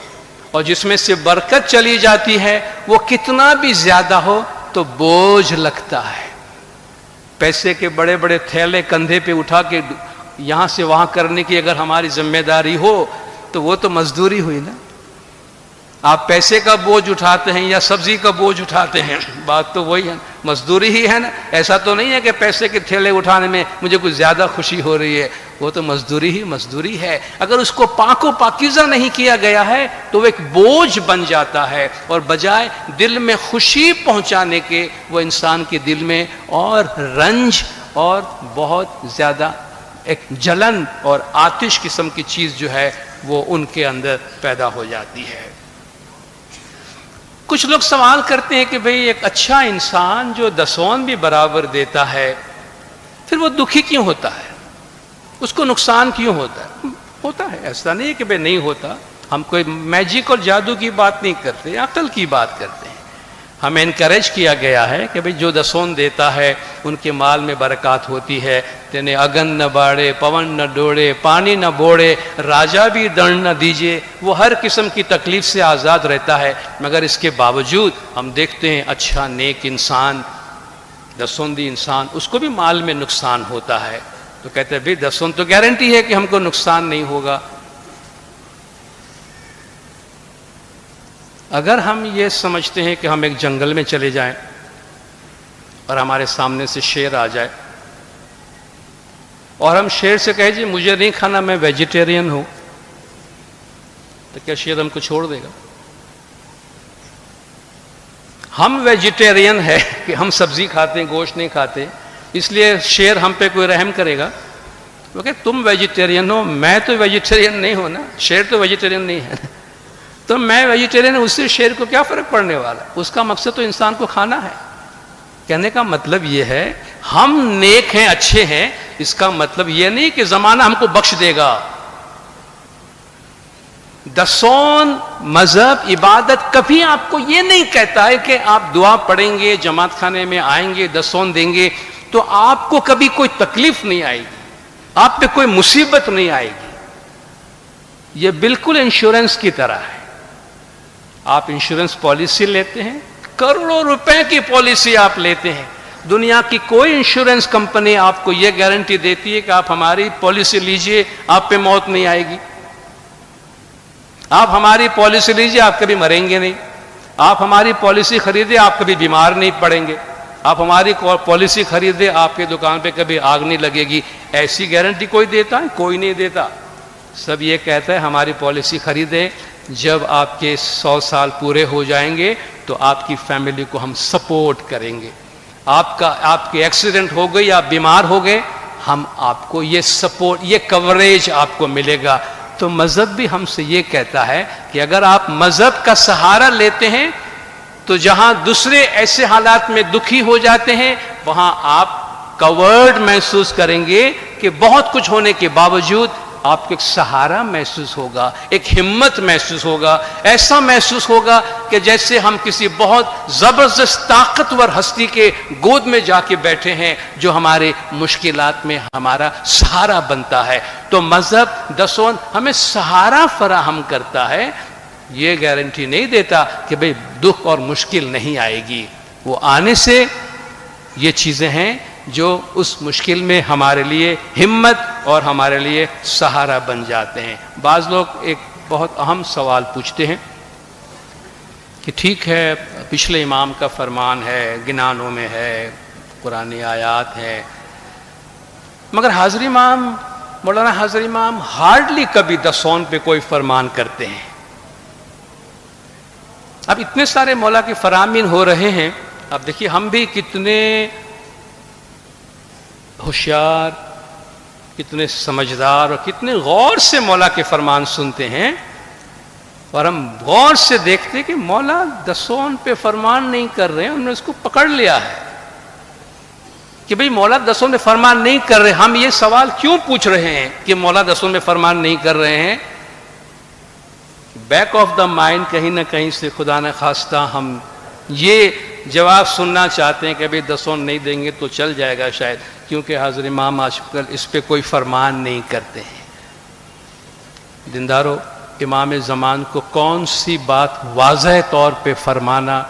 اور جس میں سے برکت چلی جاتی ہے وہ کتنا بھی زیادہ ہو تو بوجھ لگتا ہے۔ پیسے کے بڑے بڑے تھیلے کندھے پہ اٹھا کے یہاں سے وہاں کرنے کی اگر ہماری ذمہ داری ہو تو وہ تو مزدوری ہوئی نا۔ آپ پیسے کا بوجھ اٹھاتے ہیں یا سبزی کا بوجھ اٹھاتے ہیں، بات تو وہی ہے، مزدوری ہی ہے نا. ایسا تو نہیں ہے کہ پیسے کے تھیلے اٹھانے میں مجھے کچھ زیادہ خوشی ہو رہی ہے، وہ تو مزدوری ہی مزدوری ہے. اگر اس کو پاک و پاکیزہ نہیں کیا گیا ہے تو وہ ایک بوجھ بن جاتا ہے، اور بجائے دل میں خوشی پہنچانے کے وہ انسان کے دل میں اور رنج اور بہت زیادہ ایک جلن اور آتش قسم کی چیز جو ہے وہ ان کے اندر پیدا ہو جاتی ہے. کچھ لوگ سوال کرتے ہیں کہ بھئی ایک اچھا انسان جو دسون بھی برابر دیتا ہے پھر وہ دکھی کیوں ہوتا ہے، اس کو نقصان کیوں ہوتا ہے؟ ہوتا ہے، ایسا نہیں ہے کہ بھئی نہیں ہوتا. ہم کوئی میجک اور جادو کی بات نہیں کرتے، عقل کی بات کرتے ہیں. ہمیں انکریج کیا گیا ہے کہ بھئی جو دسون دیتا ہے ان کے مال میں برکات ہوتی ہے. تینے اگن نہ باڑے، پون نہ ڈوڑے، پانی نہ بوڑے، راجا بھی دنڈ نہ دیجیے. وہ ہر قسم کی تکلیف سے آزاد رہتا ہے. مگر اس کے باوجود ہم دیکھتے ہیں اچھا نیک انسان، دسوندی انسان، اس کو بھی مال میں نقصان ہوتا ہے. تو کہتے ہیں بھئی دسون تو گارنٹی ہے کہ ہم کو نقصان نہیں ہوگا. اگر ہم یہ سمجھتے ہیں کہ ہم ایک جنگل میں چلے جائیں اور ہمارے سامنے سے شیر آ جائے اور ہم شیر سے کہیں جی مجھے نہیں کھانا، میں ویجیٹیرین ہوں، تو کیا شیر ہم کو چھوڑ دے گا؟ ہم ویجیٹیرین ہے کہ ہم سبزی کھاتے ہیں، گوشت نہیں کھاتے، اس لیے شیر ہم پہ کوئی رحم کرے گا؟ کیونکہ تم ویجیٹیرین ہو، میں تو ویجیٹیرین نہیں ہوں نا، شیر تو ویجیٹیرین نہیں ہے. تو میں ویجیٹیرین ہوں، اس سے شیر کو کیا فرق پڑنے والا؟ اس کا مقصد تو انسان کو کھانا ہے. کہنے کا مطلب یہ ہے ہم نیک ہیں، اچھے ہیں، اس کا مطلب یہ نہیں کہ زمانہ ہم کو بخش دے گا. دسون مذہب عبادت کبھی آپ کو یہ نہیں کہتا ہے کہ آپ دعا پڑھیں گے، جماعت خانے میں آئیں گے، دسون دیں گے تو آپ کو کبھی کوئی تکلیف نہیں آئے گی، آپ پہ کوئی مصیبت نہیں آئے گی. یہ بالکل انشورنس کی طرح ہے. آپ انشورنس پالیسی لیتے ہیں، کروڑوں روپے کی پالیسی آپ لیتے ہیں، دنیا کی کوئی انشورنس کمپنی آپ کو یہ گارنٹی دیتی ہے کہ آپ ہماری پالیسی لیجئے آپ پہ موت نہیں آئے گی، آپ ہماری پالیسی لیجئے آپ کبھی مریں گے نہیں، آپ ہماری پالیسی خریدے آپ کبھی بیمار نہیں پڑیں گے، آپ ہماری پالیسی خریدے آپ کے دکان پہ کبھی آگ نہیں لگے گی. ایسی گارنٹی کوئی دیتا ہے؟ کوئی نہیں دیتا. سب یہ کہتا ہے ہماری پالیسی خریدے، جب آپ کے 100 سال پورے ہو جائیں گے تو آپ کی فیملی کو ہم سپورٹ کریں گے. آپ کے ایکسیڈنٹ ہو گئی، آپ بیمار ہو گئے، ہم آپ کو یہ سپورٹ، یہ کوریج آپ کو ملے گا. تو مذہب بھی ہم سے یہ کہتا ہے کہ اگر آپ مذہب کا سہارا لیتے ہیں تو جہاں دوسرے ایسے حالات میں دکھی ہو جاتے ہیں وہاں آپ کورڈ محسوس کریں گے کہ بہت کچھ ہونے کے باوجود آپ کو ایک سہارا محسوس ہوگا، ایک ہمت محسوس ہوگا. ایسا محسوس ہوگا کہ جیسے ہم کسی بہت زبردست طاقتور ہستی کے گود میں جا کے بیٹھے ہیں جو ہمارے مشکلات میں ہمارا سہارا بنتا ہے. تو مذہب دسون ہمیں سہارا فراہم کرتا ہے، یہ گارنٹی نہیں دیتا کہ بھئی دکھ اور مشکل نہیں آئے گی. وہ آنے سے یہ چیزیں ہیں جو اس مشکل میں ہمارے لیے ہمت اور ہمارے لیے سہارا بن جاتے ہیں. بعض لوگ ایک بہت اہم سوال پوچھتے ہیں کہ ٹھیک ہے پچھلے امام کا فرمان ہے، گنانوں میں ہے، قرآن آیات ہے، مگر حاضر امام، مولانا حاضر امام ہارڈلی کبھی دسون پہ کوئی فرمان کرتے ہیں. اب اتنے سارے مولا کے فرامین ہو رہے ہیں، اب دیکھیے ہم بھی کتنے ہوشیار، کتنے سمجھدار اور کتنے غور سے مولا کے فرمان سنتے ہیں، اور ہم غور سے دیکھتے ہیں کہ مولا دسون پہ فرمان نہیں کر رہے ہیں، انہوں نے اس کو پکڑ لیا ہے کہ بھئی مولا دسون میں فرمان نہیں کر رہے. ہم یہ سوال کیوں پوچھ رہے ہیں کہ مولا دسون میں فرمان نہیں کر رہے ہیں؟ بیک آف دا مائنڈ کہیں نہ کہیں سے خدا نہ خواستہ ہم یہ جواب سننا چاہتے ہیں کہ ابھی دسون نہیں دیں گے تو چل جائے گا شاید، کیونکہ حضرت امام آج کل اس پہ کوئی فرمان نہیں کرتے ہیں. دیندارو، امام زمان کو کون سی بات واضح طور پہ فرمانا،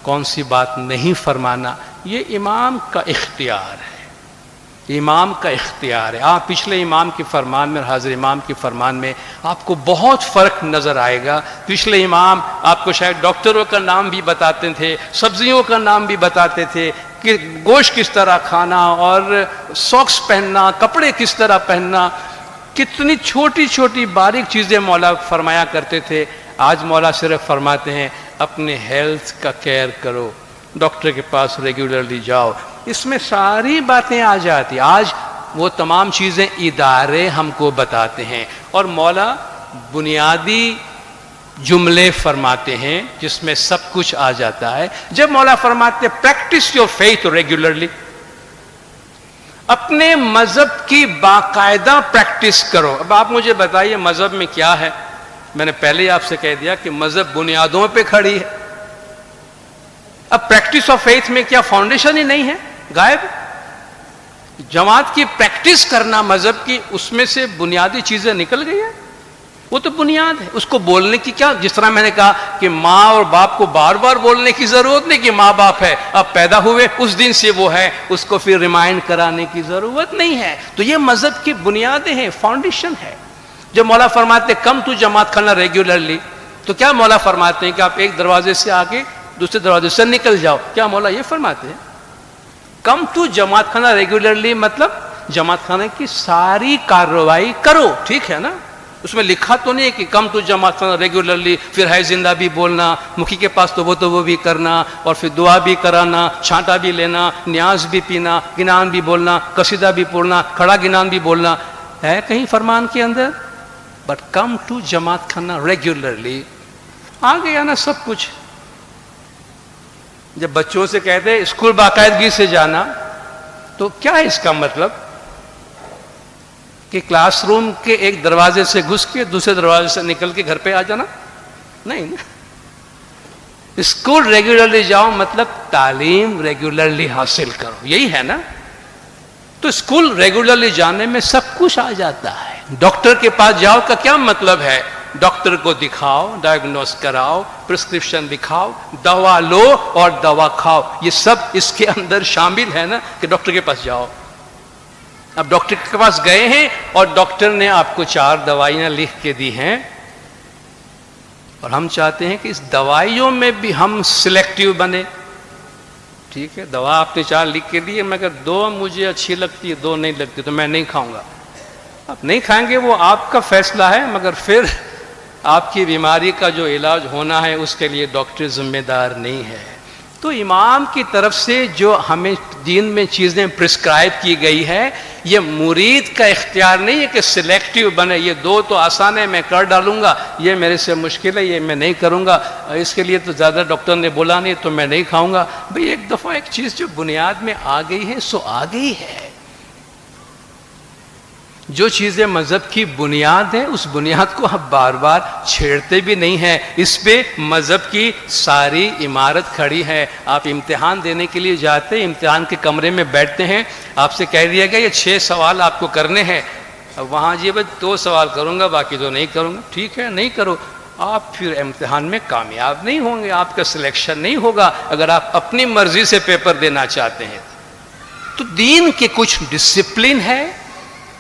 کون سی بات نہیں فرمانا، یہ امام کا اختیار ہے. امام کا اختیار ہے. آپ پچھلے امام کے فرمان میں اور حاضر امام کے فرمان میں آپ کو بہت فرق نظر آئے گا. پچھلے امام آپ کو شاید ڈاکٹروں کا نام بھی بتاتے تھے, سبزیوں کا نام بھی بتاتے تھے کہ گوشت کس طرح کھانا اور ساکس پہننا, کپڑے کس طرح پہننا, کتنی چھوٹی چھوٹی باریک چیزیں مولا فرمایا کرتے تھے. آج مولا صرف فرماتے ہیں اپنے ہیلتھ کا کیئر کرو, ڈاکٹر کے پاس ریگولرلی جاؤ. اس میں ساری باتیں آ جاتی. آج وہ تمام چیزیں ادارے ہم کو بتاتے ہیں اور مولا بنیادی جملے فرماتے ہیں جس میں سب کچھ آ جاتا ہے. جب مولا فرماتے پریکٹس یور فیتھ ریگولرلی, اپنے مذہب کی باقاعدہ پریکٹس کرو. اب آپ مجھے بتائیے مذہب میں کیا ہے؟ میں نے پہلے ہی آپ سے کہہ دیا کہ مذہب بنیادوں پہ کھڑی ہے. اب پریکٹس آف فیتھ میں کیا فاؤنڈیشن ہی نہیں ہے؟ غائب. جماعت کی پریکٹس کرنا مذہب کی, اس میں سے بنیادی چیزیں نکل گئی ہیں. وہ تو بنیاد ہے, اس کو بولنے کی کیا, جس طرح میں نے کہا کہ ماں اور باپ کو بار بار بولنے کی ضرورت نہیں کہ ماں باپ ہے, اب پیدا ہوئے اس دن سے وہ ہے, اس کو پھر ریمائنڈ کرانے کی ضرورت نہیں ہے. تو یہ مذہب کی بنیادیں ہیں, فاؤنڈیشن ہے. جب مولا فرماتے کم تو جماعت کھانا ریگولرلی, تو کیا مولا فرماتے ہیں کہ آپ ایک دروازے سے آگے دوسرے دروازے سے نکل جاؤ؟ کیا مولا یہ فرماتے ہیں؟ کم ٹو جماعت خانہ ریگولرلی مطلب جماعت خانہ کی ساری کارروائی کرو, ٹھیک ہے نا. اس میں لکھا تو نہیں کہ کم ٹو جماعت خانہ ریگولرلی, پھر ہے زندہ بھی بولنا, مکھی کے پاس تو وہ بھی کرنا, اور پھر دعا بھی کرانا, چھانٹا بھی لینا, نیاز بھی پینا, گنان بھی بولنا, قصیدہ بھی پڑھنا, کھڑا گنان بھی بولنا, ہے کہیں فرمان کے اندر؟ بٹ کم ٹو جماعت خانہ ریگولرلی, آ گیا نا سب کچھ. جب بچوں سے کہتے ہیں اسکول باقاعدگی سے جانا, تو کیا ہے اس کا مطلب کہ کلاس روم کے ایک دروازے سے گھس کے دوسرے دروازے سے نکل کے گھر پہ آ جانا؟ نہیں نا. اسکول ریگولرلی جاؤ مطلب تعلیم ریگولرلی حاصل کرو, یہی ہے نا. تو اسکول ریگولرلی جانے میں سب کچھ آ جاتا ہے. ڈاکٹر کے پاس جاؤ کا کیا مطلب ہے؟ ڈاکٹر کو دکھاؤ, ڈائگنوز کراؤ, پرسکرپشن دکھاؤ, دوا لو اور دوا کھاؤ. یہ سب اس کے اندر شامل ہے نا کہ ڈاکٹر کے پاس جاؤ. اب ڈاکٹر کے پاس گئے ہیں اور ڈاکٹر نے آپ کو 4 دوائیاں لکھ کے دی ہیں, اور ہم چاہتے ہیں کہ اس دوائیوں میں بھی ہم سلیکٹیو بنے. ٹھیک ہے, دوا آپ نے 4 لکھ کے دی ہے, مگر 2 مجھے اچھی لگتی ہے, 2 نہیں لگتی, تو میں نہیں کھاؤں گا. آپ نہیں کھائیں گے وہ آپ کا فیصلہ ہے, مگر پھر آپ کی بیماری کا جو علاج ہونا ہے اس کے لیے ڈاکٹر ذمہ دار نہیں ہے. تو امام کی طرف سے جو ہمیں دین میں چیزیں پرسکرائب کی گئی ہے, یہ مرید کا اختیار نہیں ہے کہ سلیکٹیو بنے. یہ 2 تو آسان ہے, میں کر ڈالوں گا, یہ میرے سے مشکل ہے, یہ میں نہیں کروں گا, اس کے لیے تو زیادہ ڈاکٹر نے بولا نہیں تو میں نہیں کھاؤں گا. بھئی ایک دفعہ ایک چیز جو بنیاد میں آ گئی ہے سو آ گئی ہے. جو چیزیں مذہب کی بنیاد ہے اس بنیاد کو آپ بار بار چھیڑتے بھی نہیں ہیں. اس پہ مذہب کی ساری عمارت کھڑی ہے. آپ امتحان دینے کے لیے جاتے ہیں, امتحان کے کمرے میں بیٹھتے ہیں, آپ سے کہہ دیا گیا یہ 6 سوال آپ کو کرنے ہیں. اب وہاں جی بس 2 سوال کروں گا, باقی 2 نہیں کروں گا. ٹھیک ہے, نہیں کرو. آپ پھر امتحان میں کامیاب نہیں ہوں گے, آپ کا سلیکشن نہیں ہوگا اگر آپ اپنی مرضی سے پیپر دینا چاہتے ہیں. تو دین کے کچھ ڈسپلن ہے,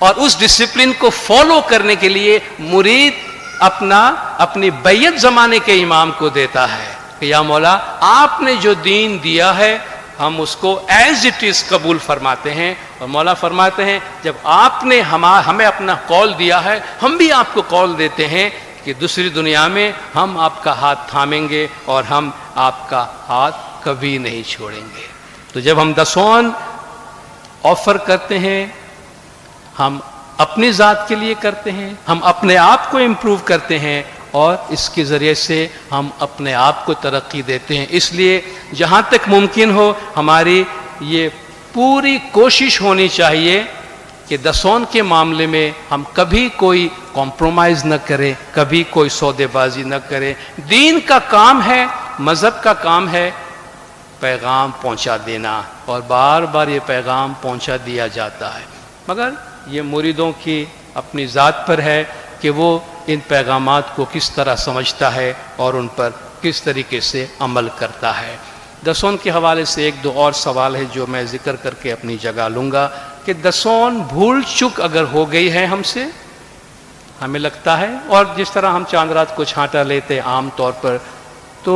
اور اس ڈسپلن کو فالو کرنے کے لیے مرید اپنی بیعت زمانے کے امام کو دیتا ہے کہ یا مولا آپ نے جو دین دیا ہے ہم اس کو ایز اٹ از قبول فرماتے ہیں. اور مولا فرماتے ہیں جب آپ نے ہمیں اپنا قول دیا ہے, ہم بھی آپ کو قول دیتے ہیں کہ دوسری دنیا میں ہم آپ کا ہاتھ تھامیں گے اور ہم آپ کا ہاتھ کبھی نہیں چھوڑیں گے. تو جب ہم دسون آفر کرتے ہیں, ہم اپنی ذات کے لیے کرتے ہیں, ہم اپنے آپ کو امپروو کرتے ہیں, اور اس کے ذریعے سے ہم اپنے آپ کو ترقی دیتے ہیں. اس لیے جہاں تک ممکن ہو ہماری یہ پوری کوشش ہونی چاہیے کہ دسون کے معاملے میں ہم کبھی کوئی کمپرومائز نہ کریں, کبھی کوئی سودے بازی نہ کریں. دین کا کام ہے, مذہب کا کام ہے پیغام پہنچا دینا, اور بار بار یہ پیغام پہنچا دیا جاتا ہے. مگر یہ مریدوں کی اپنی ذات پر ہے کہ وہ ان پیغامات کو کس طرح سمجھتا ہے اور ان پر کس طریقے سے عمل کرتا ہے. دسون کے حوالے سے 1-2 اور سوال ہے جو میں ذکر کر کے اپنی جگہ لوں گا. کہ دسون بھول چک اگر ہو گئی ہے ہم سے، ہمیں لگتا ہے، اور جس طرح ہم چاند رات کو چھانٹا لیتے عام طور پر، تو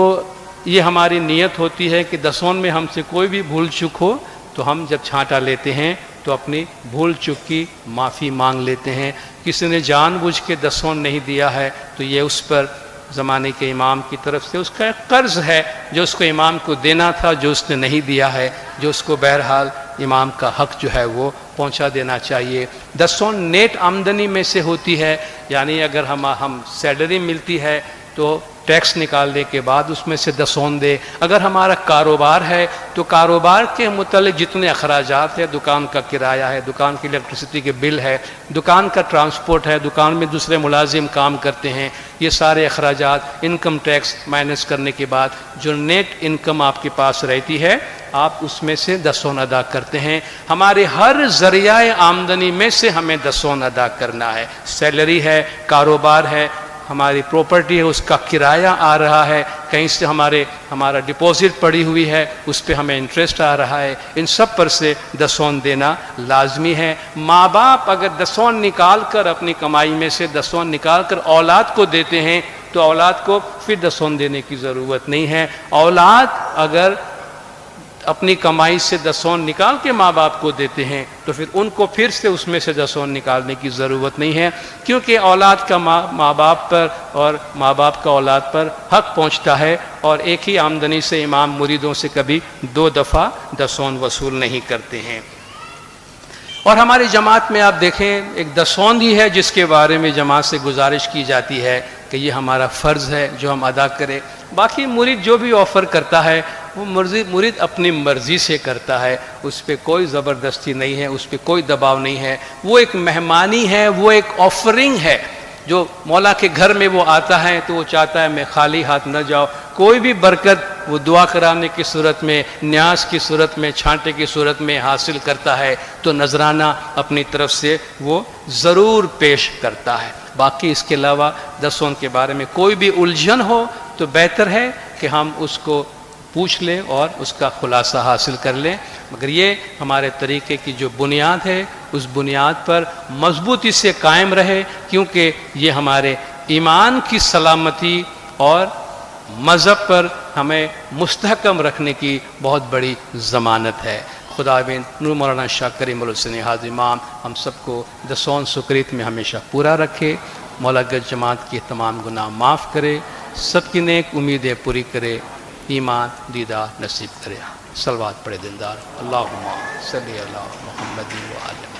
یہ ہماری نیت ہوتی ہے کہ دسون میں ہم سے کوئی بھی بھول چک ہو تو ہم جب چھانٹا لیتے ہیں تو اپنی بھول چک کی معافی مانگ لیتے ہیں. کسی نے جان بوجھ کے دسون نہیں دیا ہے تو یہ اس پر زمانے کے امام کی طرف سے اس کا ایک قرض ہے جو اس کو امام کو دینا تھا، جو اس نے نہیں دیا ہے، جو اس کو بہرحال امام کا حق جو ہے وہ پہنچا دینا چاہیے. دسون نیٹ آمدنی میں سے ہوتی ہے، یعنی اگر ہم سیلری ملتی ہے تو ٹیکس نکالنے کے بعد اس میں سے دسون دے. اگر ہمارا کاروبار ہے تو کاروبار کے متعلق جتنے اخراجات ہیں، دکان کا کرایہ ہے، دکان کی الیکٹریسٹی کے بل ہے، دکان کا ٹرانسپورٹ ہے، دکان میں دوسرے ملازم کام کرتے ہیں، یہ سارے اخراجات انکم ٹیکس مائنس کرنے کے بعد جو نیٹ انکم آپ کے پاس رہتی ہے آپ اس میں سے دسون ادا کرتے ہیں. ہمارے ہر ذریعہ آمدنی میں سے ہمیں دسون ادا کرنا ہے. سیلری ہے، کاروبار ہے، ہماری پراپرٹی ہے، اس کا کرایہ آ رہا ہے، کہیں سے ہمارا ڈپازٹ پڑی ہوئی ہے، اس پہ ہمیں انٹرسٹ آ رہا ہے، ان سب پر سے دسون دینا لازمی ہے. ماں باپ اگر دسون نکال کر اپنی کمائی میں سے دسون نکال کر اولاد کو دیتے ہیں تو اولاد کو پھر دسون دینے کی ضرورت نہیں ہے. اولاد اگر اپنی کمائی سے دسون نکال کے ماں باپ کو دیتے ہیں تو پھر ان کو پھر سے اس میں سے دسون نکالنے کی ضرورت نہیں ہے، کیونکہ اولاد کا ماں باپ پر اور ماں باپ کا اولاد پر حق پہنچتا ہے، اور ایک ہی آمدنی سے امام مریدوں سے کبھی 2 دفعہ دسون وصول نہیں کرتے ہیں. اور ہماری جماعت میں آپ دیکھیں ایک دسون ہی ہے جس کے بارے میں جماعت سے گزارش کی جاتی ہے کہ یہ ہمارا فرض ہے جو ہم ادا کریں. باقی مرید جو بھی آفر کرتا ہے وہ مرید اپنی مرضی سے کرتا ہے، اس پہ کوئی زبردستی نہیں ہے، اس پہ کوئی دباؤ نہیں ہے. وہ ایک مہمانی ہے، وہ ایک آفرنگ ہے. جو مولا کے گھر میں وہ آتا ہے تو وہ چاہتا ہے میں خالی ہاتھ نہ جاؤ، کوئی بھی برکت وہ دعا کرانے کی صورت میں، نیاز کی صورت میں، چھانٹے کی صورت میں حاصل کرتا ہے تو نذرانہ اپنی طرف سے وہ ضرور پیش کرتا ہے. باقی اس کے علاوہ دسون کے بارے میں کوئی بھی الجھن ہو تو بہتر ہے کہ ہم اس کو پوچھ لیں اور اس کا خلاصہ حاصل کر لیں. مگر یہ ہمارے طریقے کی جو بنیاد ہے اس بنیاد پر مضبوطی سے قائم رہے، کیونکہ یہ ہمارے ایمان کی سلامتی اور مذہب پر ہمیں مستحکم رکھنے کی بہت بڑی ضمانت ہے. خداوند نور مولانا شاہ کریم الحسین حاضر امام ہم سب کو دسون سکریت میں ہمیشہ پورا رکھے، مولا گنج جماعت کی تمام گناہ معاف کرے، سب کی نیک امیدیں پوری کرے، ایمان دیدار نصیب کرے. صلوات پڑھے دلدار. اللہم صلی علی محمد و علی